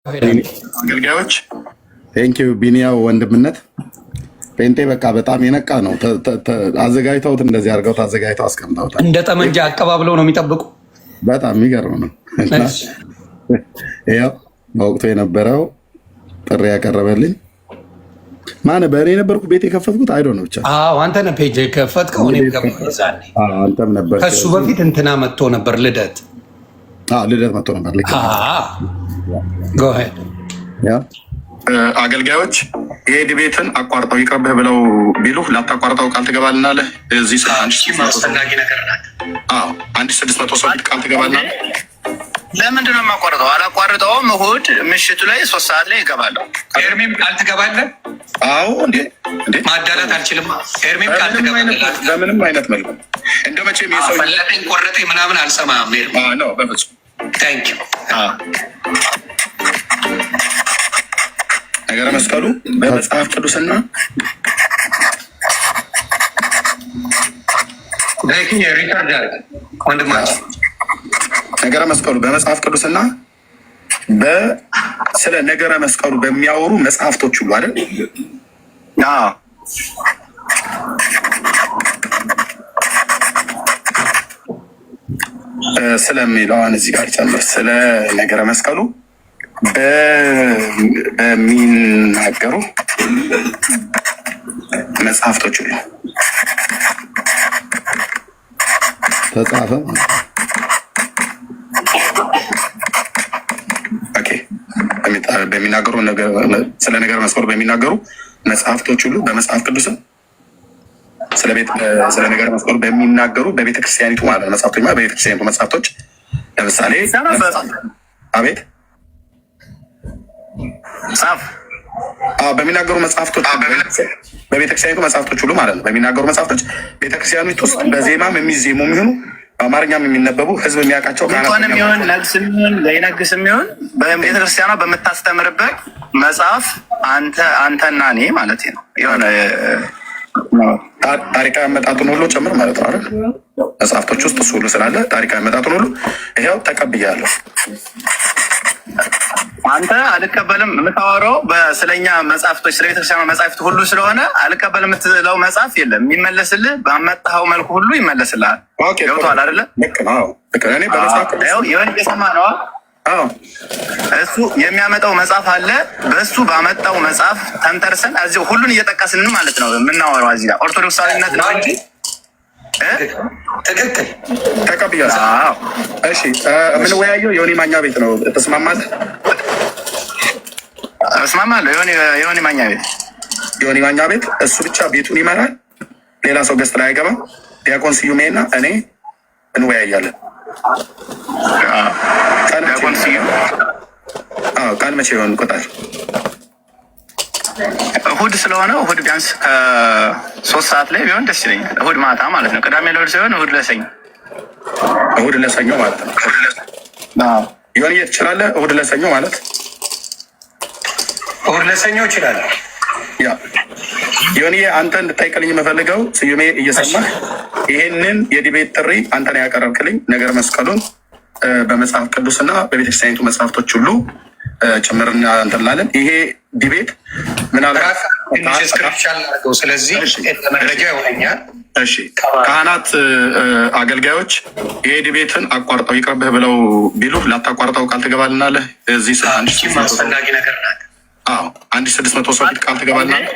አገልጋዮች ቴንኪው ቢኒያው ወንድምነት ጴንጤ በቃ በጣም የነቃ ነው። አዘጋጅተውት እንደዚህ አድርገው አዘጋጅተው አስቀምጠውታል። እንደ ጠመንጃ አቀባብለው ነው የሚጠብቁ። በጣም የሚገርም ነው። ያው በወቅቱ የነበረው ጥሪ ያቀረበልኝ ማን በእኔ ነበርኩ ቤት የከፈትኩት አይዶ ነው ብቻ። አዎ አንተ ነህ ፔጅ የከፈትከው። እኔም ከፈትኩዛኔ አንተም ነበር። ከሱ በፊት እንትና መጥቶ ነበር ልደት። ልደት መጥቶ ነበር። ልክ ጎ ሄድ ያ አገልጋዮች ይሄ ዲቤትን አቋርጠው ይቅርብህ ብለው ቢሉህ ላታቋርጠው ቃል ትገባልናለህ። እዚህ አስፈላጊ ነገር ናት። 1600 ሰው ቃል ትገባልናለህ። ለምንድን ነው የማቋርጠው? አላቋርጠውም። እሑድ ምሽቱ ላይ 3 ሰዓት ላይ ይገባለሁ። ኤርሚም ቃል ትገባለህ? አዎ እንዴ ማዳላት አልችልም። ኤርሚም ቃል ትገባለህ? በምንም አይነት መልኩ እንደ መቼም የሰው ፈለጠኝ ቆረጠኝ ምናምን አልሰማም። ኤርሚ ነው በፍጹም ታንክ ዩ። ነገረ መስቀሉ በመጽሐፍ ቅዱስና ሪካርድ አድርግ ወንድማችን። ነገረ መስቀሉ በመጽሐፍ ቅዱስና ስለ ነገረ መስቀሉ በሚያወሩ መጽሐፍቶች ሁሉ አይደል? ስለሚለው አሁን እዚህ ጋር ጨምር። ስለ ነገረ መስቀሉ በሚናገሩ መጽሐፍቶች ሁሉ ተጻፈ። በሚናገሩ ስለ ነገረ መስቀሉ በሚናገሩ መጽሐፍቶች ሁሉ በመጽሐፍ ቅዱስም ስለ ነገረ መስቀሉ በሚናገሩ በቤተክርስቲያኒቱ ማለት መጽሐፍቶች ማለት በቤተክርስቲያኒቱ መጽሐፍቶች ለምሳሌ አቤት በሚናገሩ መጽሐፍቶች በቤተክርስቲያኒቱ መጽሐፍቶች ሁሉ ማለት ነው። በሚናገሩ መጽሐፍቶች ቤተክርስቲያኒቱ ውስጥ በዜማም የሚዜሙ የሚሆኑ በአማርኛም የሚነበቡ ህዝብ የሚያውቃቸው ሆን የሚሆን ነግስም ይሁን ለይነግስ የሚሆን ቤተክርስቲያኗ በምታስተምርበት መጽሐፍ አንተና እኔ ማለት ነው የሆነ ታሪካዊ አመጣጡን ሁሉ ጭምር ማለት ነው አይደል? መጽሐፍቶች ውስጥ እሱ ሁሉ ስላለ ታሪካዊ አመጣጡን ሁሉ ይኸው ተቀብያለሁ። አንተ አልቀበልም የምታወራው ስለኛ መጽሐፍቶች ስለ ቤተክርስቲያኗ መጽሐፍት ሁሉ ስለሆነ አልቀበልም የምትለው መጽሐፍ የለም። የሚመለስልህ ባመጣኸው መልኩ ሁሉ ይመለስልሃል። ገብቶሃል አይደለ? ይሆን እየሰማ ነዋ። እሱ የሚያመጣው መጽሐፍ አለ። በእሱ ባመጣው መጽሐፍ ተንተርሰን እዚህ ሁሉን እየጠቀስን ማለት ነው የምናወራው። እዚህ ጋር ኦርቶዶክሳዊነት ነው እንጂ ትክክል ተቀብያለሁ። እሺ የምንወያየው የሆኒ ማኛ ቤት ነው። ተስማማለህ? እስማማለሁ። የሆኒ ማኛ ቤት የሆኒ ማኛ ቤት እሱ ብቻ ቤቱን ይመራል። ሌላ ሰው ገስት ላይ አይገባም። ዲያቆን ስዩሜ እና እኔ እንወያያለን። ቀን መቼ ይሆን ቁጥር? እሑድ ስለሆነ እሑድ ቢያንስ ከ3 ሰዓት ላይ ቢሆን ደስ ይለኛል። እሑድ ማታ ማለት ነው። ቅዳሜ ለእሑድ ሲሆን እሑድ ለሰኞ ማለት ነው። ይሆን ትችላለህ? እሑድ ለሰኞ ማለት እሑድ ለሰኞ ይችላል። ያ ይሆን አንተ እንድታይቀልኝ የምፈልገው ስዩሜ እየሰማህ ይሄንን የዲቤት ጥሪ አንተ ነው ያቀረብክልኝ። ነገረ መስቀሉን በመጽሐፍ ቅዱስና በቤተክርስቲያኒቱ መጽሐፍቶች ሁሉ ጭምርና እንትላለን። ይሄ ዲቤት ምናልባት ስለዚህ መረጃ ይሆነኛል። እሺ ካህናት፣ አገልጋዮች ይሄ ዲቤትን አቋርጠው ይቅርብህ ብለው ቢሉህ ላታቋርጠው ቃል ትገባልናለህ። እዚህ አስፈላጊ ነገር ናት። 1600 ሰው ቃል ትገባልናለህ።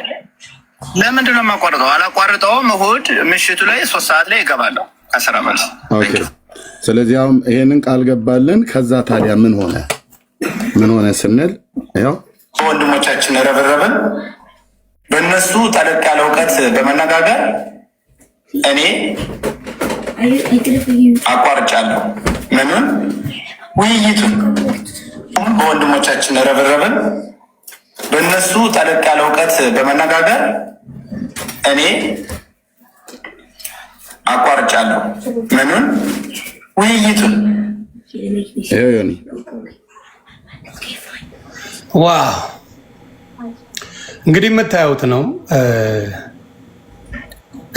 ለምንድን ነው የማቋርጠው? አላቋርጠውም። እሑድ ምሽቱ ላይ 3 ሰዓት ላይ ይገባለሁ ከስራ መልስ። ስለዚህ አሁን ይሄንን ቃል ገባልን። ከዛ ታዲያ ምን ሆነ ስንል ያው ወንድሞቻችን ረበረብን። በእነሱ ጠለቅ ያለ እውቀት በመነጋገር እኔ አቋርጫለሁ። ምንም ውይይቱን በወንድሞቻችን ረበረብን። በእነሱ ጠለቅ ያለ እውቀት በመነጋገር እኔ አቋርጫለሁ። ምንም ውይይቱን ዋው እንግዲህ የምታዩት ነው።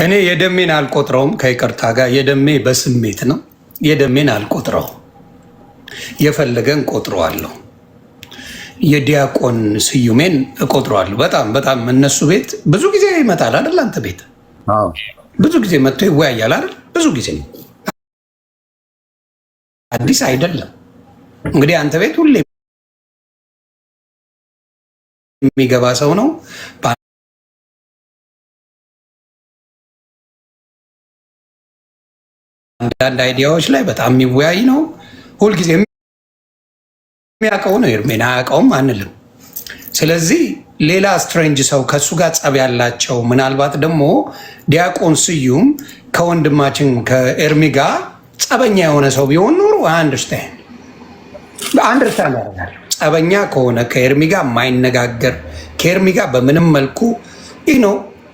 እኔ የደሜን አልቆጥረውም፣ ከይቅርታ ጋር የደሜ በስሜት ነው። የደሜን አልቆጥረውም፣ የፈለገን ቆጥረዋለሁ። የዲያቆን ስዩሜን እቆጥረዋለሁ። በጣም እነሱ ቤት ብዙ ጊዜ ይመጣል አይደል? አንተ ቤት ብዙ ጊዜ መጥቶ ይወያያል አይደል? ብዙ ጊዜ አዲስ አይደለም። እንግዲህ አንተ ቤት ሁሌ የሚገባ ሰው ነው። አንዳንድ አይዲያዎች ላይ በጣም የሚወያይ ነው። ሁልጊዜ የሚያውቀው ነው። ኤርሜን አያውቀውም አንልም። ስለዚህ ሌላ ስትሬንጅ ሰው ከእሱ ጋር ጸብ ያላቸው ምናልባት ደግሞ ዲያቆን ስዩም ከወንድማችን ከኤርሚ ጋር ጸበኛ የሆነ ሰው ቢሆን ኖሮ አንድ ያደርጋል። ጸበኛ ከሆነ ከኤርሚ ጋር የማይነጋገር ከኤርሚ ጋር በምንም መልኩ ይህ ነው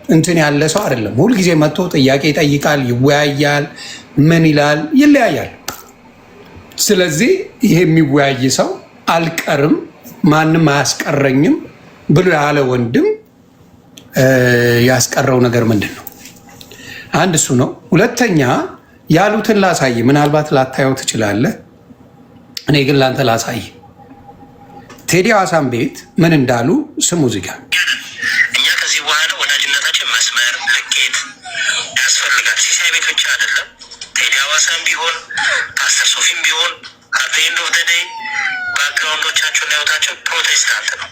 እንትን ያለ ሰው አይደለም። ሁልጊዜ መጥቶ ጥያቄ ይጠይቃል፣ ይወያያል፣ ምን ይላል፣ ይለያያል። ስለዚህ ይሄ የሚወያይ ሰው አልቀርም ማንም አያስቀረኝም ብሎ ያለ ወንድም ያስቀረው ነገር ምንድን ነው? አንድ እሱ ነው። ሁለተኛ ያሉትን ላሳይ። ምናልባት ላታየው ትችላለህ። እኔ ግን ላንተ ላሳይ። ቴዲ ሐዋሳን ቤት ምን እንዳሉ ስሙ። ዚጋ እኛ ከዚህ በኋላ ወዳጅነታችን መስመር ልኬት ያስፈልጋል። ሲሳይ ቤት ብቻ አይደለም። ቴዲ ሐዋሳን ቢሆን ፓስተር ሶፊም ቢሆን አት ዘ ኤንድ ኦፍ ዘ ዴይ ባክግራውንዶቻቸውና ህይወታቸው ፕሮቴስታንት ነው።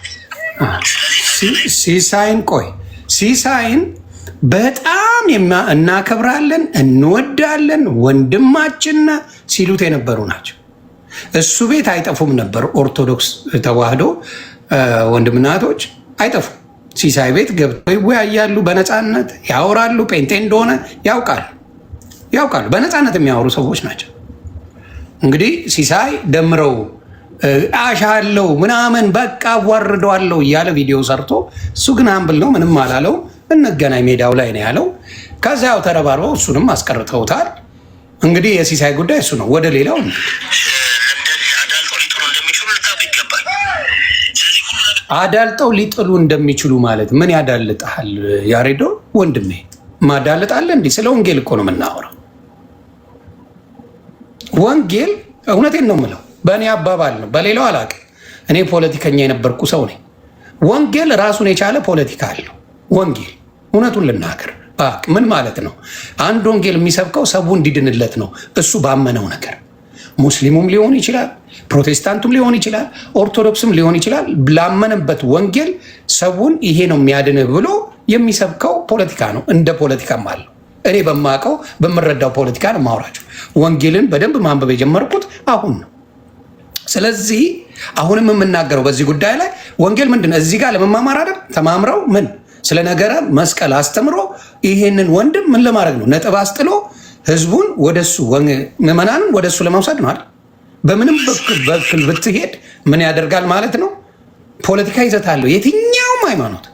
ሲሳይን ሲሳይን በጣም እናከብራለን፣ እንወዳለን፣ ወንድማችን ሲሉት የነበሩ ናቸው። እሱ ቤት አይጠፉም ነበር። ኦርቶዶክስ ተዋህዶ ወንድምናቶች አይጠፉም። ሲሳይ ቤት ገብተው ይወያያሉ፣ በነፃነት ያወራሉ። ጴንጤ እንደሆነ ያውቃሉ። በነፃነት የሚያወሩ ሰዎች ናቸው። እንግዲህ ሲሳይ ደምረው አሻለው ምናምን በቃ አዋርደዋለሁ እያለ ቪዲዮ ሰርቶ እሱ ግን አምብል ነው፣ ምንም አላለው። እንገናኝ ሜዳው ላይ ነው ያለው። ከዚያው ተረባርበው እሱንም አስቀርተውታል። እንግዲህ የሲሳይ ጉዳይ እሱ ነው። ወደ ሌላው አዳልጠው ሊጥሉ እንደሚችሉ ማለት ምን ያዳልጠሃል? ያሬዶ ወንድሜ ማዳልጣለ እንዲህ ስለ ወንጌል እኮ ነው የምናወራው። ወንጌል እውነቴን ነው የምለው፣ በእኔ አባባል ነው፣ በሌላው አላውቅም። እኔ ፖለቲከኛ የነበርኩ ሰው ነኝ። ወንጌል ራሱን የቻለ ፖለቲካ አለው። ወንጌል እውነቱን ልናገር ምን ማለት ነው? አንድ ወንጌል የሚሰብከው ሰው እንዲድንለት ነው፣ እሱ ባመነው ነገር። ሙስሊሙም ሊሆን ይችላል፣ ፕሮቴስታንቱም ሊሆን ይችላል፣ ኦርቶዶክስም ሊሆን ይችላል። ላመነበት ወንጌል ሰውን ይሄ ነው የሚያድንህ ብሎ የሚሰብከው ፖለቲካ ነው። እንደ ፖለቲካም አለው። እኔ በማውቀው በምረዳው ፖለቲካ ነው የማወራቸው። ወንጌልን በደንብ ማንበብ የጀመርኩት አሁን ነው። ስለዚህ አሁንም የምናገረው በዚህ ጉዳይ ላይ ወንጌል ምንድን ነው? እዚህ ጋር ለመማማር አይደል? ተማምረው ምን ስለ ነገረ መስቀል አስተምሮ ይሄንን ወንድም ምን ለማድረግ ነው? ነጥብ አስጥሎ ህዝቡን ወደሱ ምዕመናንን ወደሱ ለመውሰድ ነው አይደል? በምንም በኩል ብትሄድ ምን ያደርጋል ማለት ነው? ፖለቲካ ይዘት አለው። የትኛውም ሃይማኖት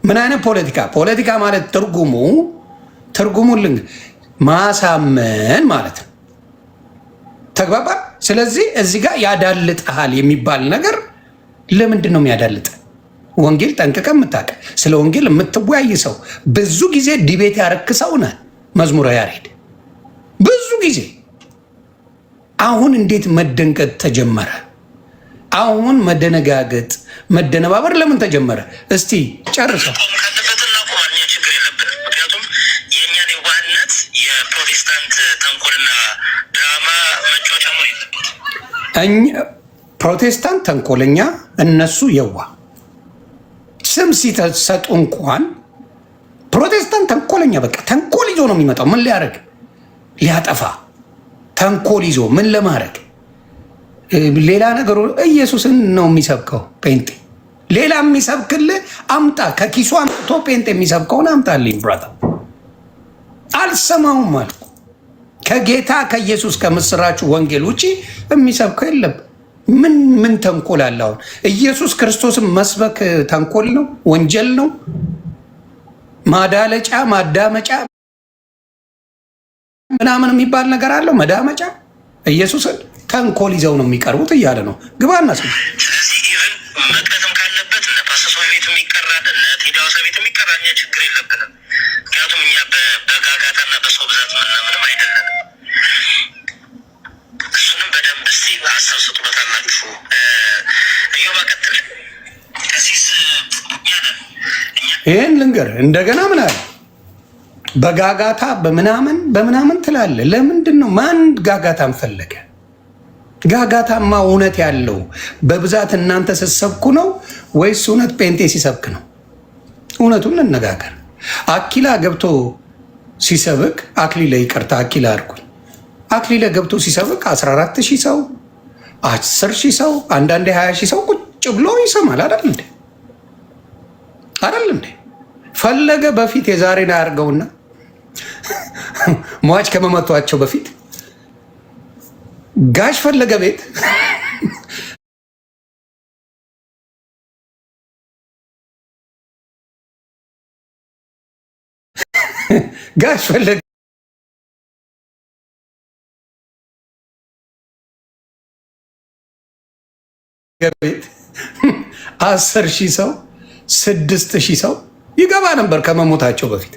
ምን አይነት ፖለቲካ? ፖለቲካ ማለት ትርጉሙን ማሳመን ማለት ነው። ተግባባ? ስለዚህ እዚህ ጋር ያዳልጥሃል የሚባል ነገር ለምንድን ነው የሚያዳልጥ? ወንጌል ጠንቅቀ የምታውቅ ስለ ወንጌል የምትወያይ ሰው ብዙ ጊዜ ዲቤት ያረክ ሰው ነህ። መዝሙረ ያሬድ ብዙ ጊዜ። አሁን እንዴት መደንቀጥ ተጀመረ? አሁን መደነጋገጥ፣ መደነባበር ለምን ተጀመረ? እስቲ ጨርሰው። ችግር የለብንም። ምክንያቱም የእኛን የዋህነት የፕሮቴስታንት ተንኮልና ድራማ መጫወቻ መሆን የለበት። ፕሮቴስታንት ተንኮለኛ፣ እነሱ የዋ ስም ሲሰጡ እንኳን ፕሮቴስታንት ተንኮለኛ፣ በቃ ተንኮል ይዞ ነው የሚመጣው። ምን ሊያደርግ? ሊያጠፋ። ተንኮል ይዞ ምን ለማድረግ? ሌላ ነገሩ ኢየሱስን ነው የሚሰብከው ጴንጤ። ሌላ የሚሰብክልህ አምጣ፣ ከኪሱ አምጥቶ ጴንጤ የሚሰብከውን አምጣልኝ ብራታ። አልሰማውም አልኩ። ከጌታ ከኢየሱስ ከምስራችሁ ወንጌል ውጭ የሚሰብከው የለም። ምን ተንኮል አለ? አሁን ኢየሱስ ክርስቶስን መስበክ ተንኮል ነው? ወንጀል ነው? ማዳለጫ ማዳመጫ ምናምን የሚባል ነገር አለው? መዳመጫ ኢየሱስን ተንኮል ይዘው ነው የሚቀርቡት እያለ ነው። ግባና ስ ስለዚህ ኢቨን መቅረትም ካለበት እነ ፓስተር ሶፊ ቤት የሚቀራል፣ እነ ቴዲ ሐዋሳ ቤት የሚቀራ እኛ ችግር የለብንም። ምክንያቱም እኛ በጋጋታና በሰው ብዛት ምናምንም አይደለም። እሱንም በደንብ እስቲ ሀሳብ ስጡበታላችሁ። እዮባ ቀጥል። ይህን ልንገር እንደገና ምን አለ በጋጋታ በምናምን ትላለ። ለምንድን ነው ማን ጋጋታን ፈለገ? ጋጋታማ እውነት ያለው በብዛት እናንተ ስትሰብኩ ነው ወይስ እውነት ጴንጤ ሲሰብክ ነው? እውነቱን እንነጋገር። አኪላ ገብቶ ሲሰብክ አክሊለ ይቅርታ አኪላ አድርጉኝ። አክሊለ ገብቶ ሲሰብክ 14,000 ሰው 10,000 ሰው አንዳንዴ 20,000 ሰው ቁጭ ብሎ ይሰማል። አይደል እንዴ? አይደል እንዴ? ፈለገ በፊት የዛሬን አያርገውና ሟች ከመመቷቸው በፊት ጋሽ ፈለገ ቤት ጋሽ ፈለገ ቤት 10,000 ሰው 6,000 ሰው ይገባ ነበር ከመሞታቸው በፊት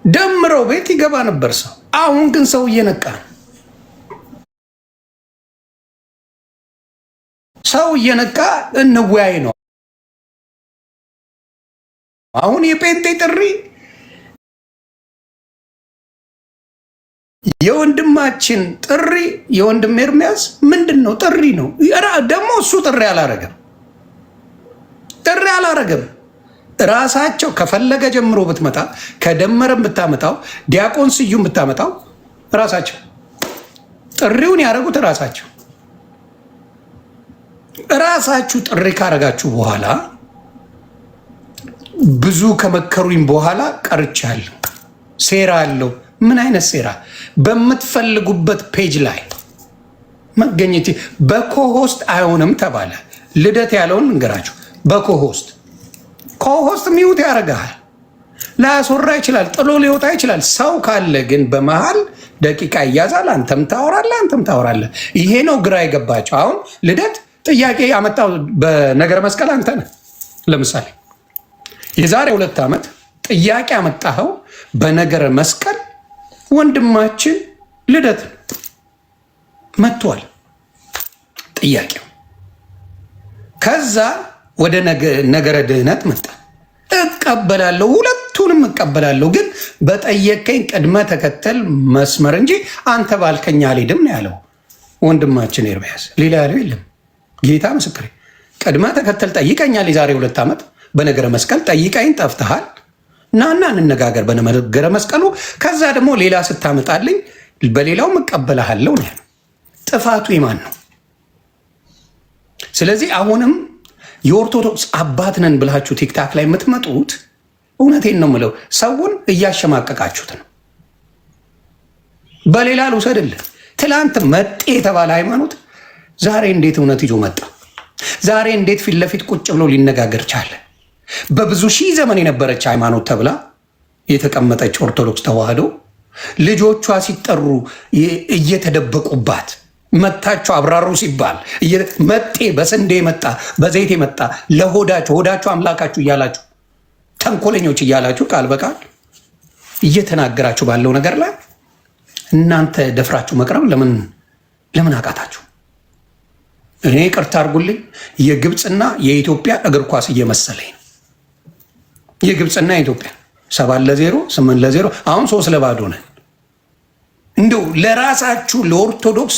ደምረው ቤት ይገባ ነበር ሰው። አሁን ግን ሰው እየነቃ ነው። ሰው እየነቃ እንወያይ ነው። አሁን የጴንጤ ጥሪ የወንድማችን ጥሪ የወንድም ኤርሚያስ ምንድን ነው? ጥሪ ነው ደግሞ እሱ ጥሪ አላረገም። ራሳቸው ከፈለገ ጀምሮ ብትመጣ ከደመረም ብታመጣው ዲያቆን ስዩም ብታመጣው ራሳቸው ጥሪውን ያደረጉት ራሳችሁ ጥሪ ካረጋችሁ በኋላ ብዙ ከመከሩኝ በኋላ ቀርቻለሁ። ሴራ አለው። ምን አይነት ሴራ? በምትፈልጉበት ፔጅ ላይ መገኘት በኮሆስት አይሆንም ተባለ። ልደት ያለውን እንገራችሁ። በኮሆስት ሚውት ያደርግሃል። ላያስወራ ይችላል፣ ጥሎ ሊወጣ ይችላል። ሰው ካለ ግን በመሃል ደቂቃ ይያዛል። አንተም ታወራለህ። ይሄ ነው ግራ የገባቸው። አሁን ልደት ጥያቄ ያመጣው በነገረ መስቀል አንተ ነህ። ለምሳሌ የዛሬ 2 ዓመት ጥያቄ ያመጣኸው በነገረ መስቀል ወንድማችን ልደት መጥቷል ጥያቄው። ከዛ ወደ ነገረ ድህነት መጣ። እቀበላለሁ፣ ሁለቱንም እቀበላለሁ፣ ግን በጠየቀኝ ቅድመ ተከተል መስመር እንጂ አንተ ባልከኝ አልሄድም ነው ያለው ወንድማችን ኤርሚያስ። ሌላ ያለው የለም። ጌታ ምስክሬ። ቅድመ ተከተል ጠይቀኛል። የዛሬ 2 ዓመት በነገረ መስቀል ጠይቀኝ ጠፍተሃል፣ ናና እንነጋገር በነገረ መስቀሉ። ከዛ ደግሞ ሌላ ስታመጣልኝ በሌላውም እቀበልሃለሁ ነው ያለው። ጥፋቱ የማን ነው? ስለዚህ አሁንም የኦርቶዶክስ አባት ነን ብላችሁ ቲክታክ ላይ የምትመጡት እውነቴን ነው የምለው ሰውን እያሸማቀቃችሁት ነው። በሌላ ልውሰድልህ። ትላንት መጤ የተባለ ሃይማኖት ዛሬ እንዴት እውነት ይዞ መጣ? ዛሬ እንዴት ፊት ለፊት ቁጭ ብሎ ሊነጋገር ቻለ? በብዙ ሺህ ዘመን የነበረች ሃይማኖት ተብላ የተቀመጠች ኦርቶዶክስ ተዋህዶ ልጆቿ ሲጠሩ እየተደበቁባት መታቸው አብራሩ ሲባል መጤ በስንዴ መጣ በዘይት መጣ ለሆዳችሁ አምላካችሁ እያላችሁ ተንኮለኞች እያላችሁ ቃል በቃል እየተናገራችሁ ባለው ነገር ላይ እናንተ ደፍራችሁ መቅረብ ለምን አቃታችሁ? እኔ ይቅርታ አድርጉልኝ፣ የግብፅና የኢትዮጵያ እግር ኳስ እየመሰለኝ ነው። የግብፅና የኢትዮጵያ 7-0 8-0 አሁን 3-0 ነን። እንደው ለራሳችሁ ለኦርቶዶክስ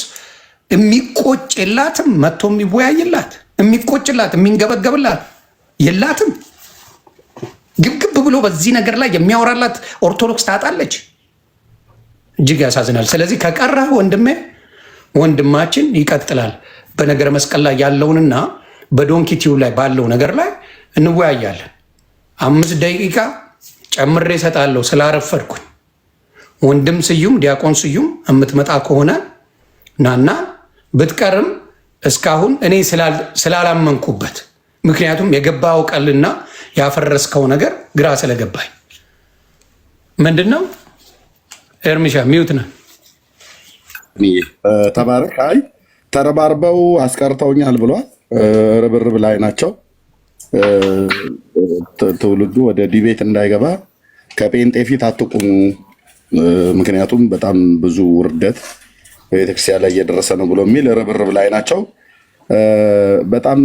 የሚቆጭ የላትም፣ መጥቶ የሚወያይላት የሚቆጭላት የሚንገበገብላት የላትም። ግብግብ ብሎ በዚህ ነገር ላይ የሚያወራላት ኦርቶዶክስ ታጣለች። እጅግ ያሳዝናል። ስለዚህ ከቀረህ ወንድማችን ይቀጥላል። በነገረ መስቀል ላይ ያለውንና በዶንኪቲው ላይ ባለው ነገር ላይ እንወያያለን። 5 ደቂቃ ጨምሬ እሰጣለሁ ስላረፈድኩኝ። ወንድም ስዩም ዲያቆን ስዩም የምትመጣ ከሆነ ናና፣ ብትቀርም እስካሁን እኔ ስላላመንኩበት፣ ምክንያቱም የገባው ቀልና ያፈረስከው ነገር ግራ ስለገባኝ። ምንድን ነው ኤርሚሻ ሚዩት ነህ። ተባረክ። አይ ተረባርበው አስቀርተውኛል ብሏል። ርብርብ ላይ ናቸው። ትውልዱ ወደ ዲቤት እንዳይገባ ከጴንጤ ፊት አትቁሙ፣ ምክንያቱም በጣም ብዙ ውርደት በቤተክርስቲያን ላይ እየደረሰ ነው ብሎ የሚል ርብርብ ላይ ናቸው። በጣም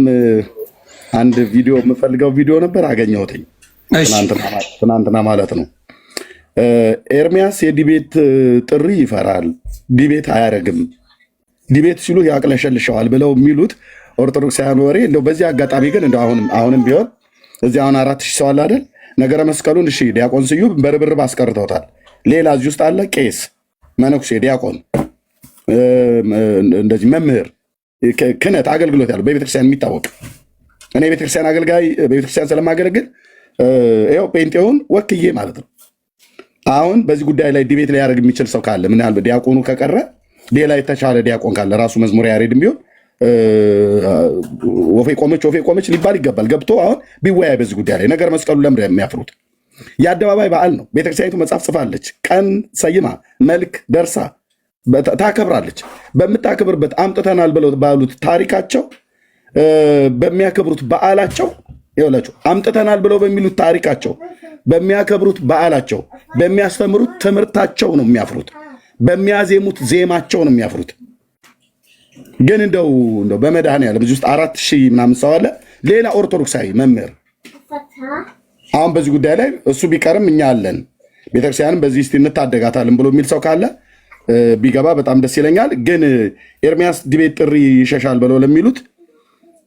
አንድ ቪዲዮ የምፈልገው ቪዲዮ ነበር አገኘሁትኝ። ትናንትና ማለት ነው። ኤርሚያስ የዲቤት ጥሪ ይፈራል፣ ዲቤት አያደርግም፣ ዲቤት ሲሉ ያቅለሸልሸዋል ብለው የሚሉት ኦርቶዶክሳውያን ወሬ። እንደው በዚህ አጋጣሚ ግን እንደው አሁንም ቢሆን እዚህ አሁን 4000 ሰው አለ አይደል? ነገረ መስቀሉን እሺ ዲያቆን ስዩም በርብርብ አስቀርተውታል። ሌላ እዚህ ውስጥ አለ ቄስ፣ መነኩሴ፣ ዲያቆን፣ እንደዚህ መምህር፣ ክህነት አገልግሎት ያለው በቤተክርስቲያን የሚታወቅ እኔ ቤተክርስቲያን አገልጋይ በቤተክርስቲያን ስለማገለግል ይኸው ጴንጤውን ወክዬ ማለት ነው። አሁን በዚህ ጉዳይ ላይ ዲቤት ሊያደርግ የሚችል ሰው ካለ ምን ያህል ዲያቆኑ ከቀረ ሌላ የተሻለ ዲያቆን ካለ ራሱ መዝሙር ያሬድም ቢሆን ወፌ ቆመች ሊባል ይገባል። ገብቶ አሁን ቢወያይ በዚህ ጉዳይ ላይ ነገር መስቀሉ ለምንድን ነው የሚያፍሩት? የአደባባይ በዓል ነው። ቤተክርስቲያኒቱ መጽሐፍ ጽፋለች፣ ቀን ሰይማ መልክ ደርሳ ታከብራለች። በምታከብርበት አምጥተናል ብለው ባሉት ታሪካቸው በሚያከብሩት በዓላቸው ይኸውላችሁ አምጥተናል ብለው በሚሉት ታሪካቸው በሚያከብሩት በዓላቸው በሚያስተምሩት ትምህርታቸው ነው የሚያፍሩት። በሚያዜሙት ዜማቸው ነው የሚያፍሩት። ግን እንደው በመድኃኔዓለም እዚህ ውስጥ 4000 ምናምን ሰው አለ። ሌላ ኦርቶዶክሳዊ መምህር አሁን በዚህ ጉዳይ ላይ እሱ ቢቀርም እኛ አለን ቤተክርስቲያንም በዚህ እስቲ እንታደጋታለን ብሎ የሚል ሰው ካለ ቢገባ በጣም ደስ ይለኛል። ግን ኤርሚያስ ዲቤት ጥሪ ይሸሻል ብለው ለሚሉት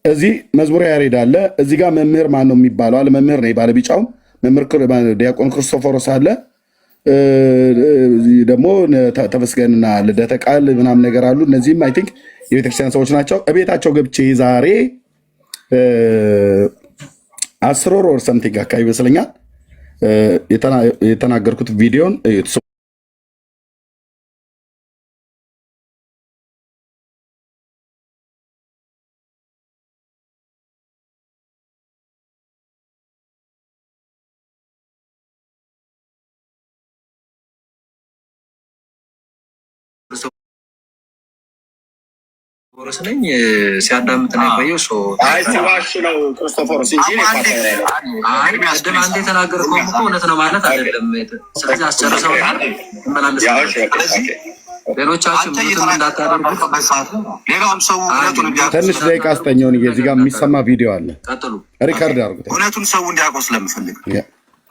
እዚህ መዝሙር ያሬድ አለ። እዚህ ጋር መምህር ማን ነው የሚባለው አለ። መምህር ነው ባለቢጫው መምህር ዲያቆን ክርስቶፎሮስ አለ። ደግሞ ተመስገንና ልደተ ቃል ምናምን ነገር አሉ። እነዚህም አይ ቲንክ የቤተክርስቲያን ሰዎች ናቸው። እቤታቸው ገብቼ ዛሬ 10 ወር ሰምቲንግ አካባቢ ይመስለኛል የተናገርኩት ቪዲዮን ክርስቶፎሮስ ነኝ ሲያዳምጥ ነው የቆየው። ሲዋሽ ነው ክርስቶፎሮስ እንጂ ቅድም አንተ የተናገርከው እኮ እውነት ነው ማለት አይደለም። ስለዚህ አስጨርሰው እንመላለስ። ሌሎቻችሁ ምንም እንዳታደርጉ። ሌላውም ሰው እውነቱን ትንሽ ደቂቃ አስጠኛውን እዚህ ጋር የሚሰማ ቪዲዮ አለ፣ ቀጥሉ፣ ሪከርድ አድርጉት። እውነቱን ሰው እንዲያውቀው ስለምፈልግ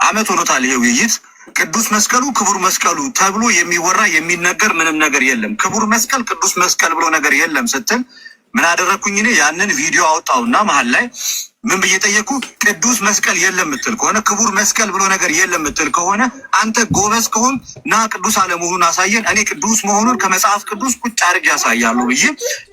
አመት ሆኖታል ይሄ ውይይት። ቅዱስ መስቀሉ ክቡር መስቀሉ ተብሎ የሚወራ የሚነገር ምንም ነገር የለም። ክቡር መስቀል ቅዱስ መስቀል ብሎ ነገር የለም ስትል ምን አደረግኩኝ እኔ? ያንን ቪዲዮ አወጣውና መሀል ላይ ምን ብዬ ጠየቅኩ? ቅዱስ መስቀል የለም ምትል ከሆነ ክቡር መስቀል ብሎ ነገር የለም ምትል ከሆነ አንተ ጎበዝ ከሆን ና ቅዱስ አለመሆኑን አሳየን። እኔ ቅዱስ መሆኑን ከመጽሐፍ ቅዱስ ቁጭ አድርጌ ያሳያለሁ ብዬ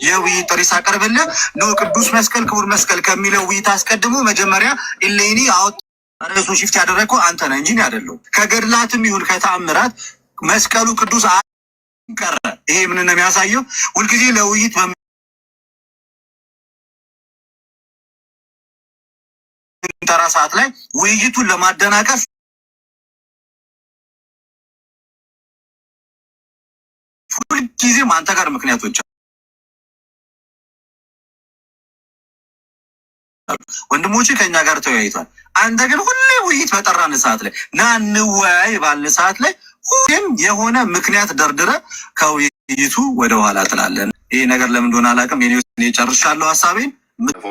የውይይት ጥሪ ሳቀርብልህ ነው። ቅዱስ መስቀል ክቡር መስቀል ከሚለው ውይይት አስቀድሞ መጀመሪያ ኢሌኒ አወጣ። ርዕሱ ሽፍት ያደረግከው አንተ ነህ እንጂ አይደለም። ከገድላትም ይሁን ከተአምራት መስቀሉ ቅዱስ ቀረ። ይሄ ምን ነው የሚያሳየው? ሁልጊዜ ለውይይት በምንጠራ ሰዓት ላይ ውይይቱን ለማደናቀፍ ሁልጊዜም አንተ ጋር ምክንያቶች ወንድሞቼ ከኛ ጋር ተወያይቷል። አንተ ግን ሁሌ ውይይት በጠራን ሰዓት ላይ ና እንወያይ ባልን ሰዓት ላይ ሁሌም የሆነ ምክንያት ደርድረ ከውይይቱ ወደ ኋላ ትላለን። ይሄ ነገር ለምን እንደሆነ አላውቅም። እኔ ጨርሻለሁ ሀሳቤን።